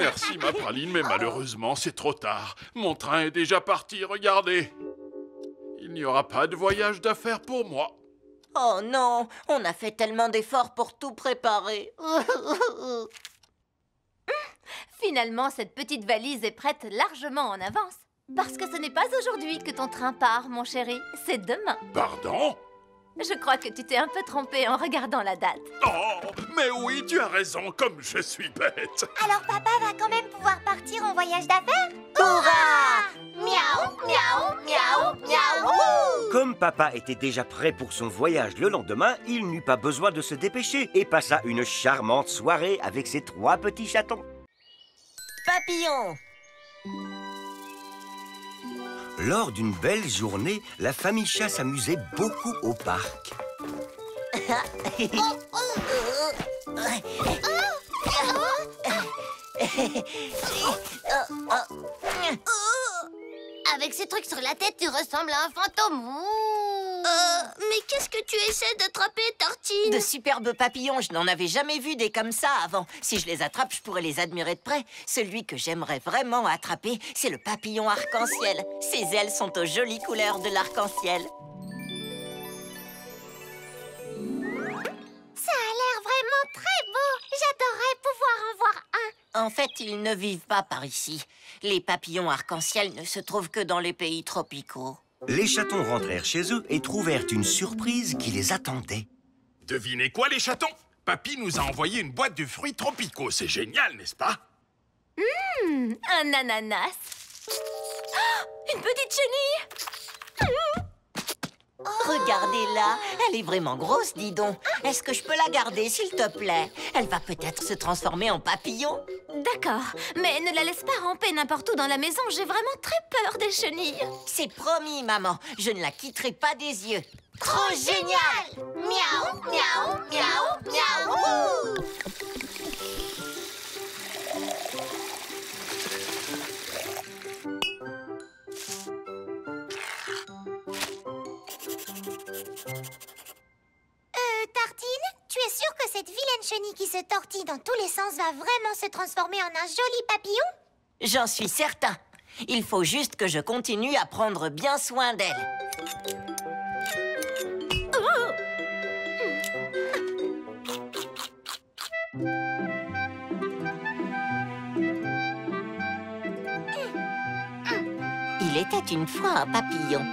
Merci, ma praline, mais malheureusement, c'est trop tard. Mon train est déjà parti, regardez. Il n'y aura pas de voyage d'affaires pour moi. Oh non, on a fait tellement d'efforts pour tout préparer. Finalement, cette petite valise est prête largement en avance. Parce que ce n'est pas aujourd'hui que ton train part, mon chéri. C'est demain. Pardon? Je crois que tu t'es un peu trompé en regardant la date. Oh, mais oui, tu as raison, comme je suis bête. Alors papa va quand même pouvoir partir en voyage d'affaires? Hurrah! Miaou, miaou, miaou, miaou. Comme papa était déjà prêt pour son voyage le lendemain, il n'eut pas besoin de se dépêcher et passa une charmante soirée avec ses 3 petits chatons. Papillon! Lors d'une belle journée, la famille chat s'amusait beaucoup au parc. Avec ces trucs sur la tête, tu ressembles à un fantôme. Mais qu'est-ce que tu essaies d'attraper, Tartine? De superbes papillons, je n'en avais jamais vu des comme ça avant. Si je les attrape, je pourrais les admirer de près. Celui que j'aimerais vraiment attraper, c'est le papillon arc-en-ciel. Ses ailes sont aux jolies couleurs de l'arc-en-ciel. Ça a l'air vraiment très beau. J'adorerais pouvoir en voir un. En fait, ils ne vivent pas par ici. Les papillons arc-en-ciel ne se trouvent que dans les pays tropicaux. Les chatons rentrèrent chez eux et trouvèrent une surprise qui les attendait. Devinez quoi, les chatons? Papy nous a envoyé une boîte de fruits tropicaux. C'est génial, n'est-ce pas? Un ananas. Oh, une petite chenille. Regardez-la, elle est vraiment grosse, dis donc. Est-ce que je peux la garder, s'il te plaît? Elle va peut-être se transformer en papillon. D'accord, mais ne la laisse pas ramper n'importe où dans la maison. J'ai vraiment très peur des chenilles. C'est promis, maman. Je ne la quitterai pas des yeux. Trop génial! Miaou, miaou, miaou, miaou. Tartine, tu es sûre que cette vilaine chenille qui se tortille dans tous les sens va vraiment se transformer en un joli papillon? J'en suis certain. Il faut juste que je continue à prendre bien soin d'elle. Il était une fois un papillon.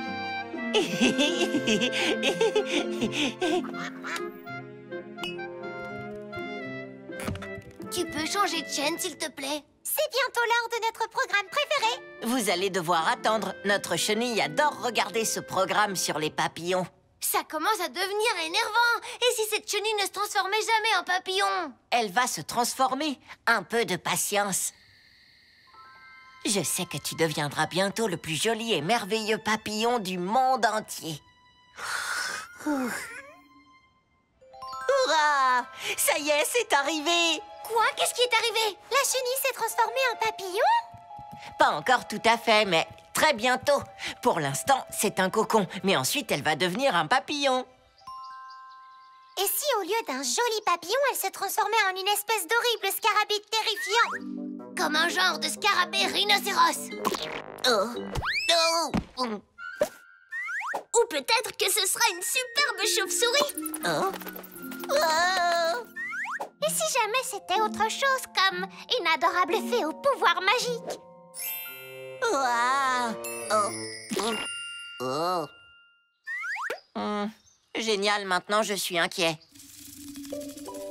Tu peux changer de chaîne, s'il te plaît? C'est bientôt l'heure de notre programme préféré. Vous allez devoir attendre. Notre chenille adore regarder ce programme sur les papillons. Ça commence à devenir énervant. Et si cette chenille ne se transformait jamais en papillon? Elle va se transformer. Un peu de patience. Je sais que tu deviendras bientôt le plus joli et merveilleux papillon du monde entier. Hurrah! Ça y est, c'est arrivé! Quoi? Qu'est-ce qui est arrivé? La chenille s'est transformée en papillon? Pas encore tout à fait, mais très bientôt. Pour l'instant, c'est un cocon, mais ensuite, elle va devenir un papillon. Et si au lieu d'un joli papillon, elle se transformait en une espèce d'horrible scarabée terrifiant? Comme un genre de scarabée rhinocéros. Ou peut-être que ce sera une superbe chauve-souris. Et si jamais c'était autre chose, comme une adorable fée au pouvoir magique? Génial, maintenant je suis inquiet.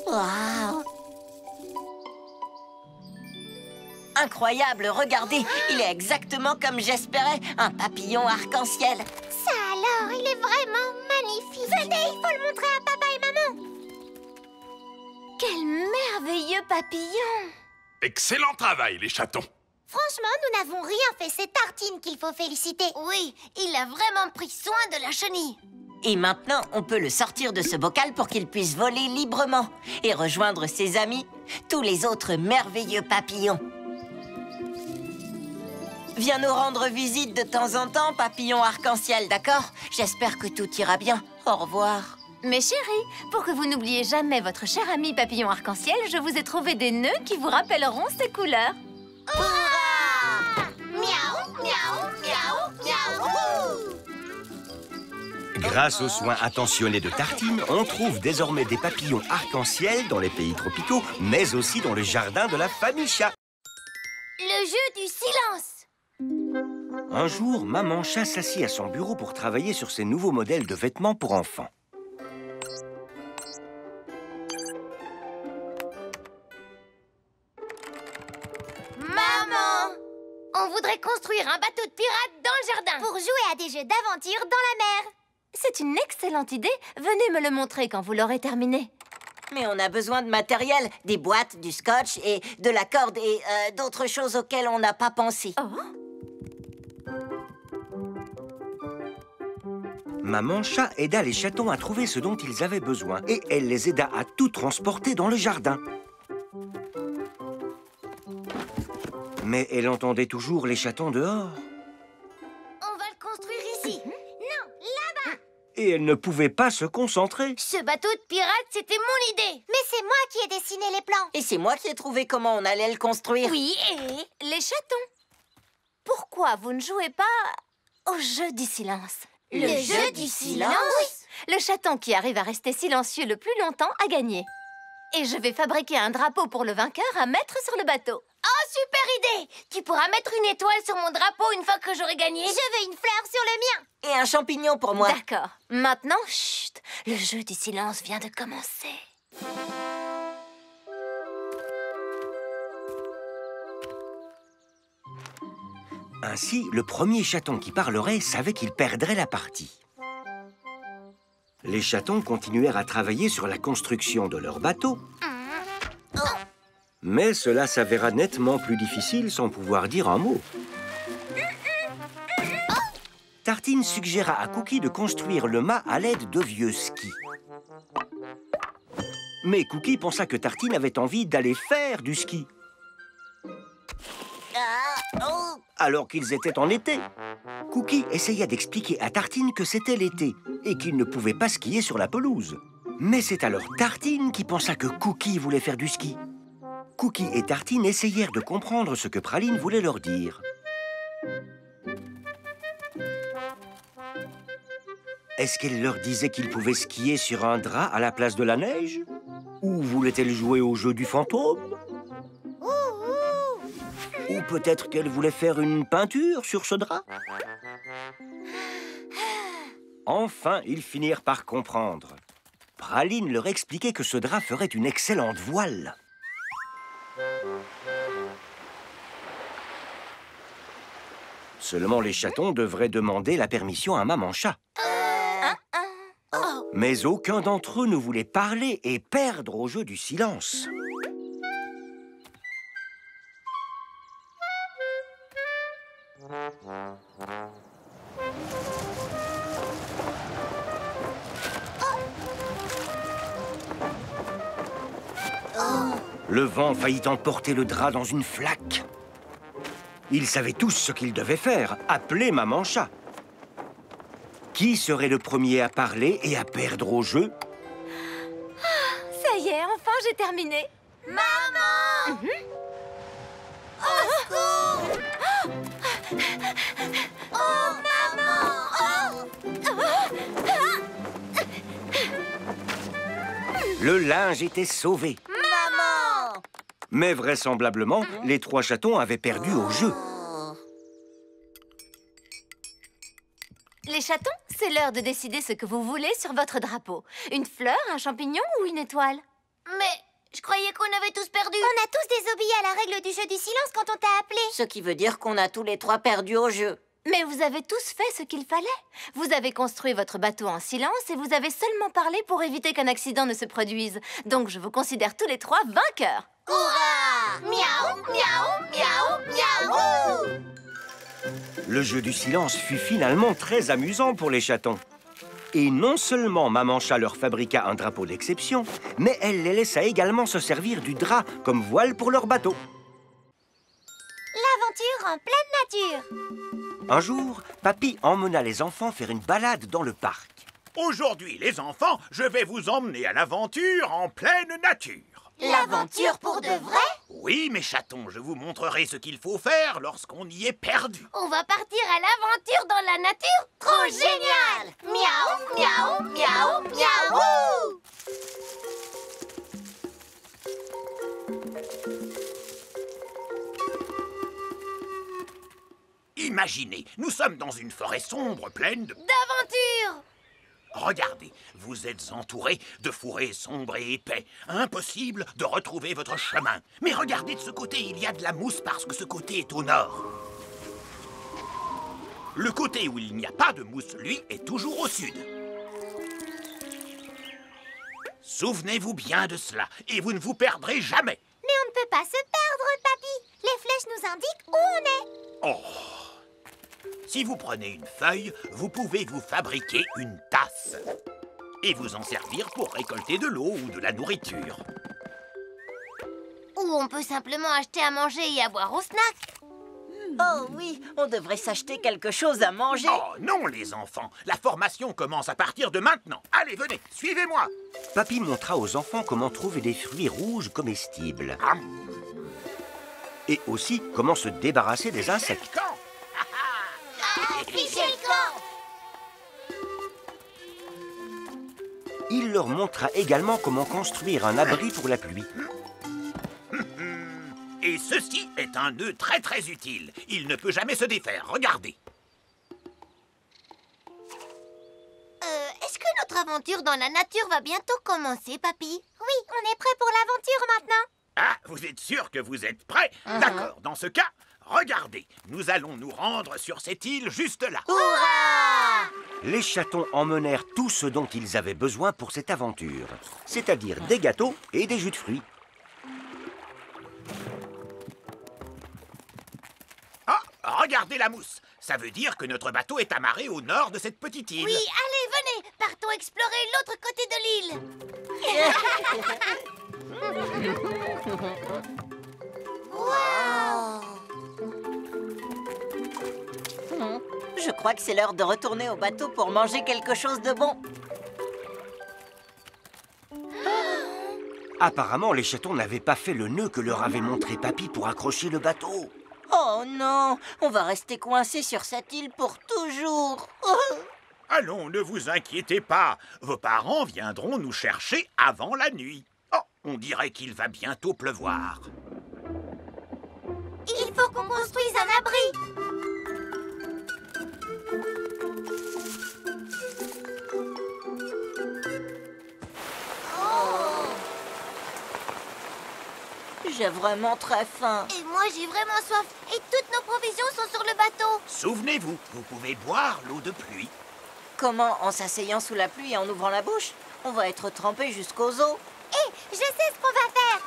Wow. Incroyable, regardez, il est exactement comme j'espérais, un papillon arc-en-ciel. Ça alors, il est vraiment magnifique. Venez, il faut le montrer à papa et maman. Quel merveilleux papillon! Excellent travail, les chatons. Franchement, nous n'avons rien fait, c'est Tartine qu'il faut féliciter. Oui, il a vraiment pris soin de la chenille. Et maintenant, on peut le sortir de ce bocal pour qu'il puisse voler librement et rejoindre ses amis, tous les autres merveilleux papillons. Viens nous rendre visite de temps en temps, papillon arc-en-ciel, d'accord? J'espère que tout ira bien. Au revoir. Mes chéris, pour que vous n'oubliez jamais votre cher ami papillon arc-en-ciel, je vous ai trouvé des nœuds qui vous rappelleront ces couleurs. Hurrah! Miaou, miaou, miaou, miaou! Grâce aux soins attentionnés de Tartine, on trouve désormais des papillons arc-en-ciel dans les pays tropicaux, mais aussi dans le jardin de la famille chat. Le jeu du silence. Un jour, Maman Chat s'assit à son bureau pour travailler sur ses nouveaux modèles de vêtements pour enfants. Maman! On voudrait construire un bateau de pirates dans le jardin pour jouer à des jeux d'aventure dans la mer. C'est une excellente idée. Venez me le montrer quand vous l'aurez terminé. Mais on a besoin de matériel, des boîtes, du scotch et de la corde et d'autres choses auxquelles on n'a pas pensé. Maman Chat aida les chatons à trouver ce dont ils avaient besoin et elle les aida à tout transporter dans le jardin. Mais elle entendait toujours les chatons dehors. On va le construire ici. Non, là-bas. Et elle ne pouvait pas se concentrer. Ce bateau de pirates, c'était mon idée. Mais c'est moi qui ai dessiné les plans. Et c'est moi qui ai trouvé comment on allait le construire. Oui, et... Les chatons. Pourquoi vous ne jouez pas au jeu du silence? Le jeu du silence? Oui. Le chaton qui arrive à rester silencieux le plus longtemps a gagné. Et je vais fabriquer un drapeau pour le vainqueur à mettre sur le bateau. Oh, super idée! Tu pourras mettre une étoile sur mon drapeau une fois que j'aurai gagné. Je veux une fleur sur le mien. Et un champignon pour moi. D'accord. Maintenant, chut, le jeu du silence vient de commencer. Ainsi, le premier chaton qui parlerait savait qu'il perdrait la partie. Les chatons continuèrent à travailler sur la construction de leur bateau. Mais cela s'avéra nettement plus difficile sans pouvoir dire un mot. Tartine suggéra à Cookie de construire le mât à l'aide de vieux skis. Mais Cookie pensa que Tartine avait envie d'aller faire du ski. Alors qu'ils étaient en été. Cookie essaya d'expliquer à Tartine que c'était l'été et qu'il ne pouvait pas skier sur la pelouse. Mais c'est alors Tartine qui pensa que Cookie voulait faire du ski. Cookie et Tartine essayèrent de comprendre ce que Praline voulait leur dire. Est-ce qu'elle leur disait qu'ils pouvaient skier sur un drap à la place de la neige? Ou voulait-elle jouer au jeu du fantôme? Ou peut-être qu'elle voulait faire une peinture sur ce drap? Enfin, ils finirent par comprendre. Praline leur expliquait que ce drap ferait une excellente voile. Seulement les chatons devraient demander la permission à Maman Chat. Mais aucun d'entre eux ne voulait parler et perdre au jeu du silence. Le vent faillit emporter le drap dans une flaque. Ils savaient tous ce qu'ils devaient faire, appeler Maman Chat. Qui serait le premier à parler et à perdre au jeu? Ça y est, enfin j'ai terminé. Maman! Au secours! Oh, maman! Le linge était sauvé. Maman! Mais vraisemblablement, les trois chatons avaient perdu au jeu. Les chatons, c'est l'heure de décider ce que vous voulez sur votre drapeau. Une fleur, un champignon ou une étoile? Mais je croyais qu'on avait tous perdu. On a tous désobéi à la règle du jeu du silence quand on t'a appelé. Ce qui veut dire qu'on a tous les trois perdu au jeu. Mais vous avez tous fait ce qu'il fallait. Vous avez construit votre bateau en silence et vous avez seulement parlé pour éviter qu'un accident ne se produise. Donc je vous considère tous les trois vainqueurs. Hurrah! Miaou, miaou, miaou, miaou! Le jeu du silence fut finalement très amusant pour les chatons. Et non seulement Maman Chat leur fabriqua un drapeau d'exception, mais elle les laissa également se servir du drap comme voile pour leur bateau. L'aventure en pleine nature. Un jour, Papy emmena les enfants faire une balade dans le parc. Aujourd'hui, les enfants, je vais vous emmener à l'aventure en pleine nature. L'aventure pour de vrai? Oui, mes chatons, je vous montrerai ce qu'il faut faire lorsqu'on y est perdu. On va partir à l'aventure dans la nature. Trop génial! Miaou, miaou, miaou, miaou! Imaginez, nous sommes dans une forêt sombre pleine de... D'aventure! Regardez, vous êtes entourés de fourrés sombres et épais. Impossible de retrouver votre chemin. Mais regardez de ce côté, il y a de la mousse parce que ce côté est au nord. Le côté où il n'y a pas de mousse, lui, est toujours au sud. Souvenez-vous bien de cela, et vous ne vous perdrez jamais. Mais on ne peut pas se perdre, papy. Les flèches nous indiquent où on est. Oh! Si vous prenez une feuille, vous pouvez vous fabriquer une tasse. Et vous en servir pour récolter de l'eau ou de la nourriture. Ou on peut simplement acheter à manger et à boire au snack. Oh oui, on devrait s'acheter quelque chose à manger. Oh non, les enfants, la formation commence à partir de maintenant. Allez, venez, suivez-moi. Papy montra aux enfants comment trouver des fruits rouges comestibles. Et aussi comment se débarrasser des insectes. Affichez le camp! Il leur montra également comment construire un abri pour la pluie. Et ceci est un nœud très très utile. Il ne peut jamais se défaire, regardez. Est-ce que notre aventure dans la nature va bientôt commencer, papy? Oui, on est prêt pour l'aventure maintenant. Ah, vous êtes sûr que vous êtes prêts? D'accord, dans ce cas, regardez. Nous allons nous rendre sur cette île juste là. Hurrah! Les chatons emmenèrent tout ce dont ils avaient besoin pour cette aventure, c'est-à-dire des gâteaux et des jus de fruits. Ah, regardez la mousse. Ça veut dire que notre bateau est amarré au nord de cette petite île. Oui, allez, venez, partons explorer l'autre côté de l'île. Wow! Je crois que c'est l'heure de retourner au bateau pour manger quelque chose de bon. Apparemment, les chatons n'avaient pas fait le nœud que leur avait montré Papy pour accrocher le bateau. Oh non, on va rester coincé sur cette île pour toujours. Allons, ne vous inquiétez pas. Vos parents viendront nous chercher avant la nuit. Oh, on dirait qu'il va bientôt pleuvoir. Il faut qu'on construise un abri. J'ai vraiment très faim. Et moi, j'ai vraiment soif. Et toutes nos provisions sont sur le bateau. Souvenez-vous, vous pouvez boire l'eau de pluie. Comment? En s'asseyant sous la pluie et en ouvrant la bouche? On va être trempé jusqu'aux os. Hé, je sais ce qu'on va faire.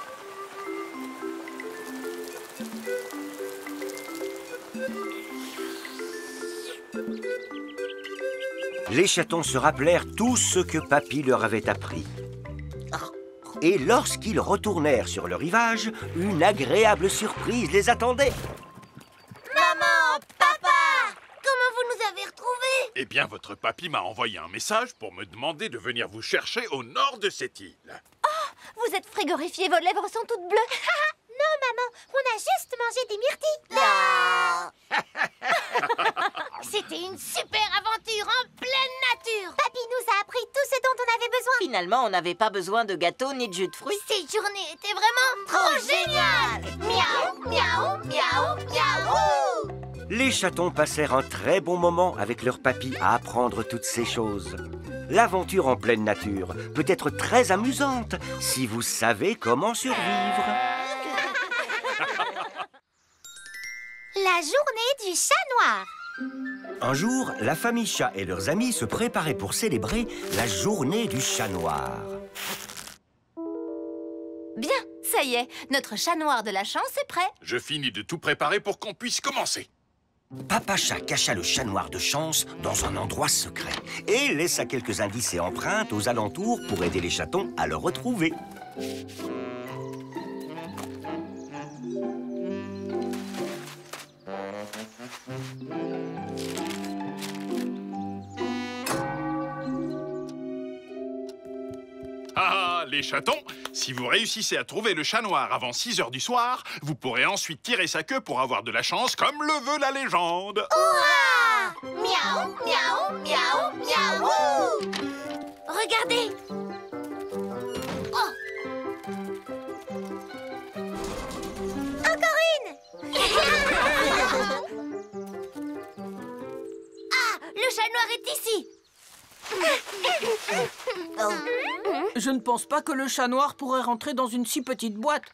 Les chatons se rappelèrent tout ce que Papy leur avait appris. Et lorsqu'ils retournèrent sur le rivage, une agréable surprise les attendait. Maman, papa, comment vous nous avez retrouvés? Eh bien, votre papy m'a envoyé un message pour me demander de venir vous chercher au nord de cette île. Vous êtes frigorifié, vos lèvres sont toutes bleues. Non, maman, on a juste mangé des myrtilles. C'était une super aventure en pleine nature. Papy nous a appris tout ce dont on avait besoin. Finalement, on n'avait pas besoin de gâteaux ni de jus de fruits. Cette journée était vraiment trop géniale. Miaou, miaou, miaou, miaou. Les chatons passèrent un très bon moment avec leur papy à apprendre toutes ces choses. L'aventure en pleine nature peut être très amusante si vous savez comment survivre. La journée du chat noir. Un jour, la famille chat et leurs amis se préparaient pour célébrer la journée du chat noir. Bien, ça y est, notre chat noir de la chance est prêt. Je finis de tout préparer pour qu'on puisse commencer. Papa Chat cacha le chat noir de chance dans un endroit secret et laissa quelques indices et empreintes aux alentours pour aider les chatons à le retrouver. Ah, les chatons, Si vous réussissez à trouver le chat noir avant 6 heures du soir, vous pourrez ensuite tirer sa queue pour avoir de la chance, comme le veut la légende. Hurrah! Miaou, miaou, miaou, miaou! Regardez! Oh! Encore une! Ah! Le chat noir est ici! Je ne pense pas que le chat noir pourrait rentrer dans une si petite boîte.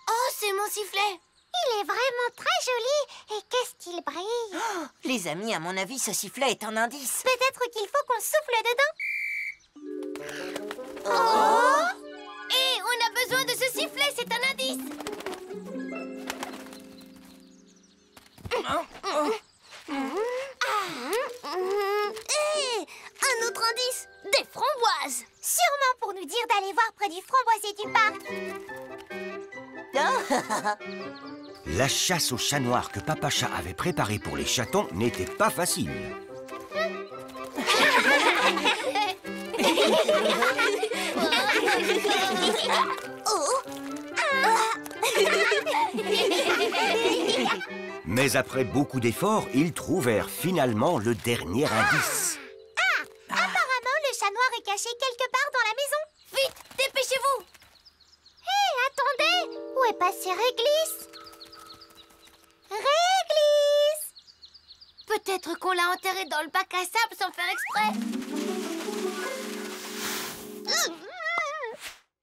Oh, c'est mon sifflet! Il est vraiment très joli. Et qu'est-ce qu'il brille! Oh, les amis, à mon avis, ce sifflet est un indice. Peut-être qu'il faut qu'on souffle dedans. Oh! Et on a besoin de ce sifflet, c'est un indice. Un autre indice, des framboises. Sûrement pour nous dire d'aller voir près du framboisier du parc. La chasse au chat noir que Papa Chat avait préparée pour les chatons n'était pas facile. Mais après beaucoup d'efforts, ils trouvèrent finalement le dernier indice. Apparemment, le chat noir est caché quelque part dans la maison. Vite, dépêchez-vous. Hé, attendez. Où est passé Réglisse? Réglisse! Peut-être qu'on l'a enterré dans le bac à sable sans faire exprès.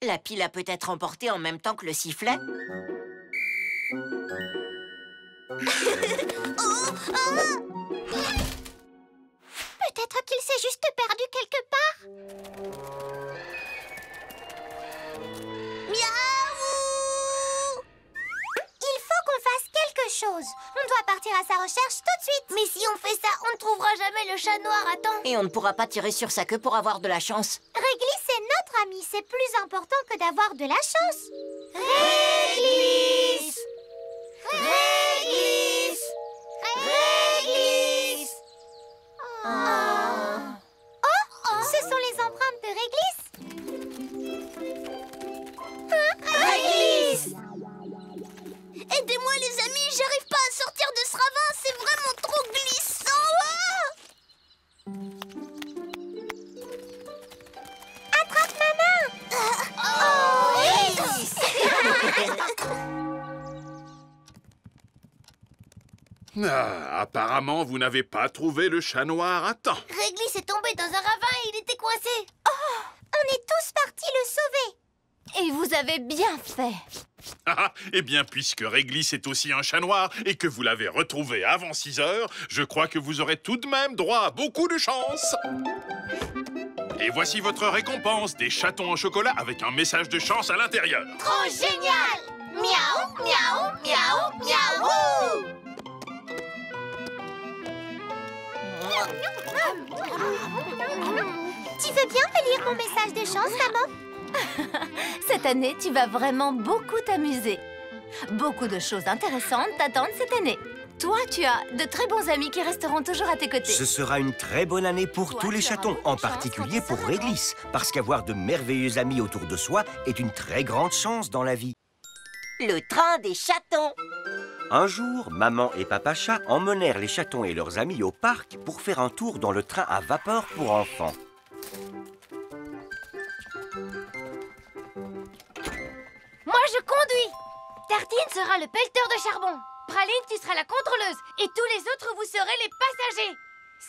La pile a peut-être emporté en même temps que le sifflet. Peut-être qu'il s'est juste perdu quelque part. Miaou! Il faut qu'on fasse quelque chose. On doit partir à sa recherche tout de suite. Mais si on fait ça, on ne trouvera jamais le chat noir à temps. Et on ne pourra pas tirer sur sa queue pour avoir de la chance. Réglisse est notre ami. C'est plus important que d'avoir de la chance. Réglisse! Réglisse! Réglisse! Ce sont les empreintes de Réglisse. Réglisse! Aidez-moi les amis, j'arrive pas à sortir de ce ravin, c'est vraiment trop glissant. Attrape ma main. Ah, apparemment, vous n'avez pas trouvé le chat noir à temps. Réglisse est tombé dans un ravin et il était coincé. Oh, on est tous partis le sauver. Et vous avez bien fait. Ah, eh bien, puisque Réglisse est aussi un chat noir et que vous l'avez retrouvé avant 6 heures, je crois que vous aurez tout de même droit à beaucoup de chance. Et voici votre récompense, des chatons en chocolat avec un message de chance à l'intérieur. Trop génial! Miaou, miaou, miaou, miaou! Tu veux bien me lire mon message de chance, maman? Cette année, tu vas vraiment beaucoup t'amuser. Beaucoup de choses intéressantes t'attendent cette année. Toi, tu as de très bons amis qui resteront toujours à tes côtés. Ce sera une très bonne année pour tous les chatons, en particulier pour Réglisse, parce qu'avoir de merveilleux amis autour de soi est une très grande chance dans la vie. Le train des chatons. Un jour, maman et papa chat emmenèrent les chatons et leurs amis au parc pour faire un tour dans le train à vapeur pour enfants. Moi, je conduis. Tartine sera le pelleteur de charbon. Praline, tu seras la contrôleuse. Et tous les autres, vous serez les passagers.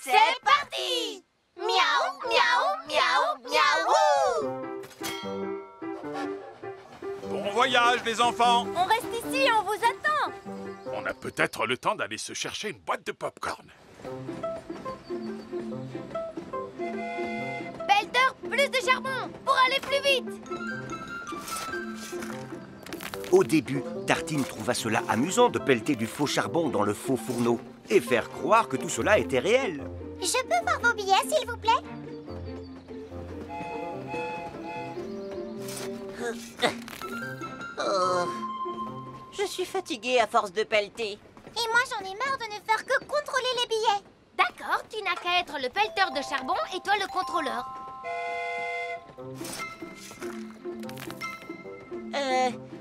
C'est parti! Miaou, miaou, miaou, miaou! Bon voyage, les enfants! On reste ici, on vous attend. On a peut-être le temps d'aller se chercher une boîte de pop-corn. Pelleteur, plus de charbon pour aller plus vite. Au début, Tartine trouva cela amusant de pelleter du faux charbon dans le faux fourneau et faire croire que tout cela était réel. Je peux voir vos billets, s'il vous plaît? Oh. Je suis fatiguée à force de pelleter. Et moi, j'en ai marre de ne faire que contrôler les billets. D'accord, tu n'as qu'à être le pelleteur de charbon et toi le contrôleur.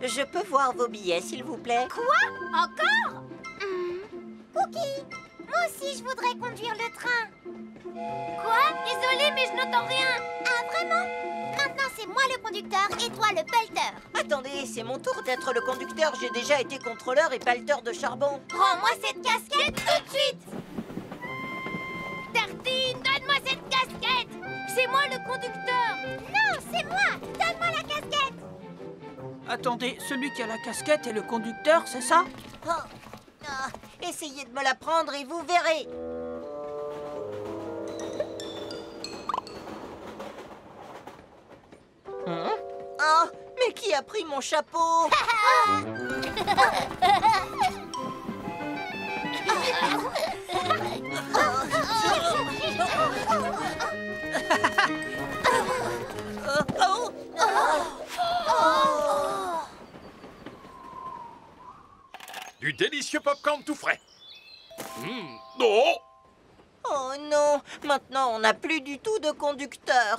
Je peux voir vos billets, s'il vous plaît? Quoi? Encore? Cookie, moi aussi je voudrais conduire le train. Quoi? Désolée, mais je n'entends rien. Ah, vraiment? Maintenant, c'est moi le conducteur et toi le pelleteur. Attendez, c'est mon tour d'être le conducteur. J'ai déjà été contrôleur et pelleteur de charbon. Rends-moi cette casquette tout de suite. Tartine, donne-moi cette casquette. C'est moi le conducteur. Non, c'est moi. Donne-moi la casquette. Attendez, celui qui a la casquette est le conducteur, c'est ça? Oh. Ah, essayez de me la prendre et vous verrez. Oh, mais qui a pris mon chapeau? Du délicieux popcorn tout frais. Oh! Oh non, maintenant on n'a plus du tout de conducteur.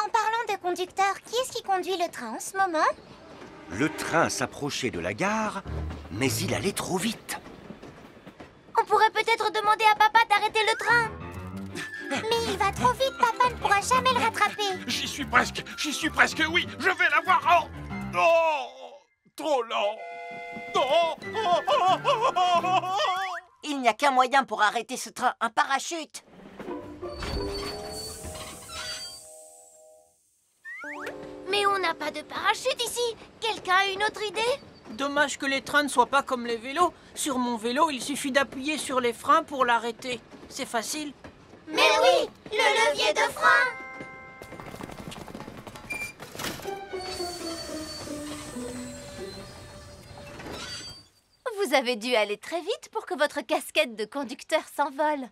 En parlant de conducteur, qui est-ce qui conduit le train en ce moment? Le train s'approchait de la gare, mais il allait trop vite. On pourrait peut-être demander à papa d'arrêter le train. Mais il va trop vite, papa ne pourra jamais le rattraper. J'y suis presque, oui, je vais l'avoir. Oh! Oh! Trop lent. Oh! Il n'y a qu'un moyen pour arrêter ce train, un parachute. Mais on n'a pas de parachute ici. Quelqu'un a une autre idée? Dommage que les trains ne soient pas comme les vélos. Sur mon vélo, il suffit d'appuyer sur les freins pour l'arrêter. C'est facile. Mais oui, le levier de frein. Vous avez dû aller très vite pour que votre casquette de conducteur s'envole.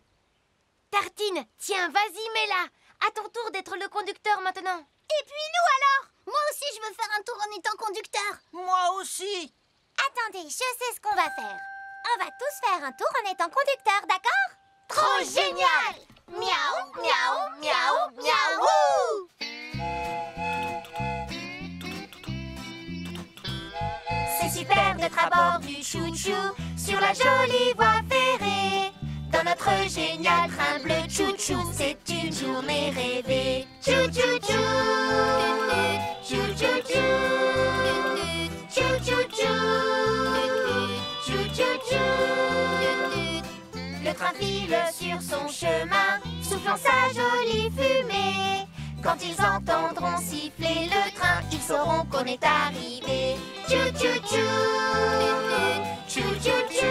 Tartine, tiens, vas-y, mets-la. À ton tour d'être le conducteur maintenant. Et puis nous alors? Moi aussi, je veux faire un tour en étant conducteur. Moi aussi. Attendez, je sais ce qu'on va faire. On va tous faire un tour en étant conducteur, d'accord? Trop génial! Miaou, miaou, miaou, miaou! C'est super d'être à bord du chou-chou sur la jolie voie ferrée. Dans notre génial train bleu chou-chou, c'est une journée rêvée. Chou-chou-chou, chou-chou-chou, chou-chou-chou, chou-chou-chou. Le train file sur son chemin, soufflant sa jolie fumée. Quand ils entendront siffler le train, ils sauront qu'on est arrivé. Chou-chou-chou, chou-chou-chou.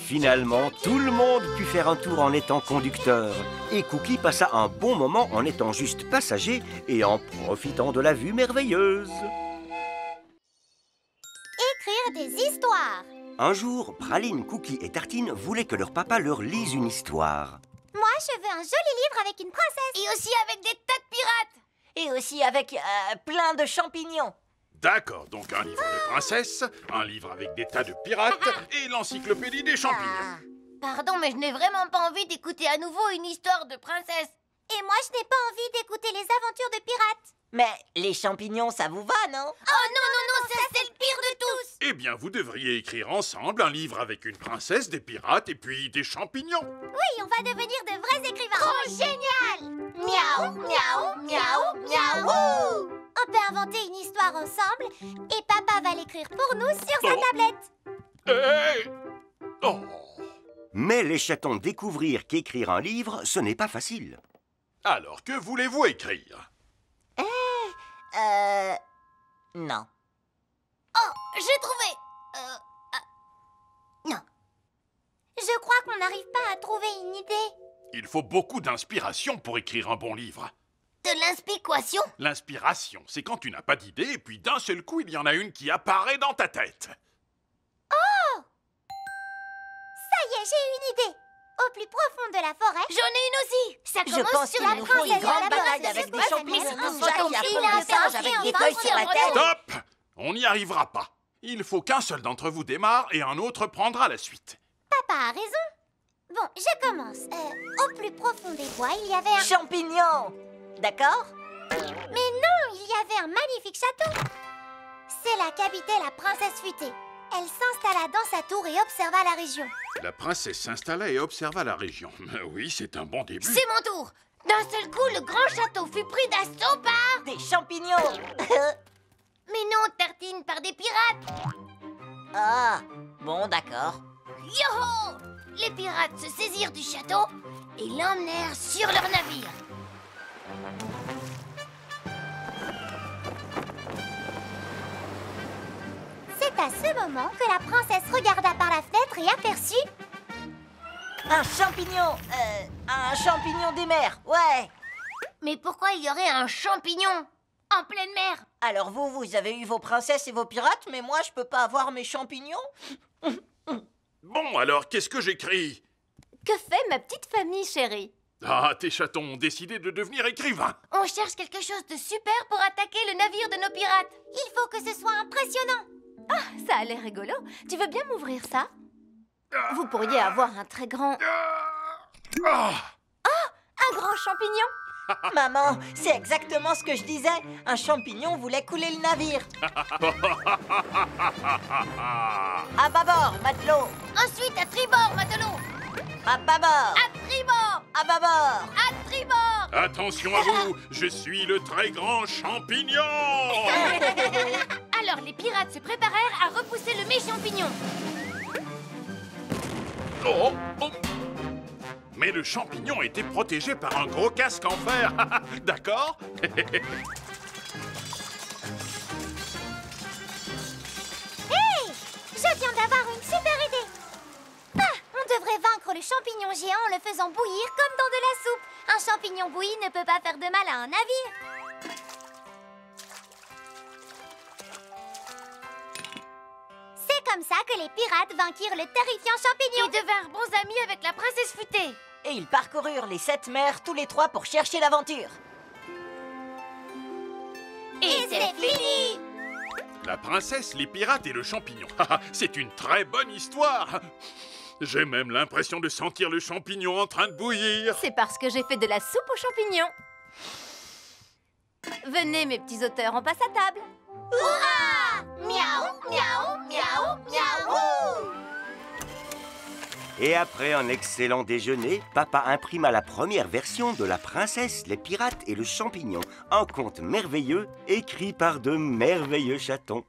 Finalement, tout le monde put faire un tour en étant conducteur. Et Cookie passa un bon moment en étant juste passager et en profitant de la vue merveilleuse. Écrire des histoires. Un jour, Praline, Cookie et Tartine voulaient que leur papa leur lise une histoire. Moi, je veux un joli livre avec une princesse. Et aussi avec des tas de pirates. Et aussi avec plein de champignons. D'accord, donc un livre de princesse, un livre avec des tas de pirates et l'encyclopédie des champignons. Pardon, mais je n'ai vraiment pas envie d'écouter à nouveau une histoire de princesse. Et moi, je n'ai pas envie d'écouter les aventures de pirates. Mais les champignons, ça vous va, non? Oh non, ça c'est le pire de tous. Eh bien, vous devriez écrire ensemble un livre avec une princesse, des pirates et puis des champignons. Oui, on va devenir de vrais écrivains. Trop génial! Miaou, miaou, miaou, miaou. On peut inventer une histoire ensemble et papa va l'écrire pour nous sur sa tablette. Hey! Oh! Mais les chatons découvrirent qu'écrire un livre, ce n'est pas facile. Alors, que voulez-vous écrire? Non. Oh, j'ai trouvé. Non. Je crois qu'on n'arrive pas à trouver une idée. Il faut beaucoup d'inspiration pour écrire un bon livre. De l'inspiration? L'inspiration, c'est quand tu n'as pas d'idée et puis d'un seul coup, il y en a une qui apparaît dans ta tête. Oh! Ça y est, j'ai une idée. Au plus profond de la forêt... J'en ai une aussi. Ça Je commence pense sur qu'il la nous faut une princesse grande de la bataille princesse avec des de champignons Princesse ninja qui Ninja affrontent qui des singes avec des feuilles sur la tête. Stop! On n'y arrivera pas. Il faut qu'un seul d'entre vous démarre et un autre prendra la suite. Papa a raison. Bon, je commence. Au plus profond des bois, il y avait un... Champignons! D'accord? Mais non, il y avait un magnifique château. C'est là qu'habitait la princesse futée. Elle s'installa dans sa tour et observa la région. La princesse s'installa et observa la région. Oui, c'est un bon début. C'est mon tour. D'un seul coup, le grand château fut pris d'assaut par... Des champignons. Mais non, Tartine, par des pirates. Ah, bon, d'accord. Yoho! Les pirates se saisirent du château et l'emmenèrent sur leur navire. C'est à ce moment que la princesse regarda par la fenêtre et aperçut... Un champignon des mers, ouais. Mais pourquoi il y aurait un champignon en pleine mer? Alors vous avez eu vos princesses et vos pirates, mais moi, je peux pas avoir mes champignons? Bon, alors, qu'est-ce que j'écris? Que fait ma petite famille, chérie? Ah, tes chatons ont décidé de devenir écrivains. On cherche quelque chose de super pour attaquer le navire de nos pirates. Il faut que ce soit impressionnant. Ah, ça a l'air rigolo. Tu veux bien m'ouvrir ça? Vous pourriez avoir un très grand... Ah! Un grand champignon? Maman, c'est exactement ce que je disais. Un champignon voulait couler le navire. À bâbord, matelot. Ensuite, à tribord, matelot. À bâbord. À tribord. À bâbord. À tribord. Attention à vous, je suis le très grand champignon. Alors, les pirates se préparèrent à repousser le méchant champignon. Oh, oh. Mais le champignon était protégé par un gros casque en fer. D'accord? Hey! Je viens d'avoir une super idée. Ah, on devrait vaincre le champignon géant en le faisant bouillir comme dans de la soupe. Un champignon bouilli ne peut pas faire de mal à un navire. C'est comme ça que les pirates vainquirent le terrifiant champignon. Ils devinrent bons amis avec la princesse futée. Et ils parcoururent les 7 mers tous les 3 pour chercher l'aventure. Et c'est fini! La princesse, les pirates et le champignon. C'est une très bonne histoire. J'ai même l'impression de sentir le champignon en train de bouillir. C'est parce que j'ai fait de la soupe aux champignons. Venez, mes petits auteurs, on passe à table. Hurrah! Miaou, miaou, miaou, miaou! Et après un excellent déjeuner, papa imprima la première version de La princesse, les pirates et le champignon. Un conte merveilleux écrit par de merveilleux chatons.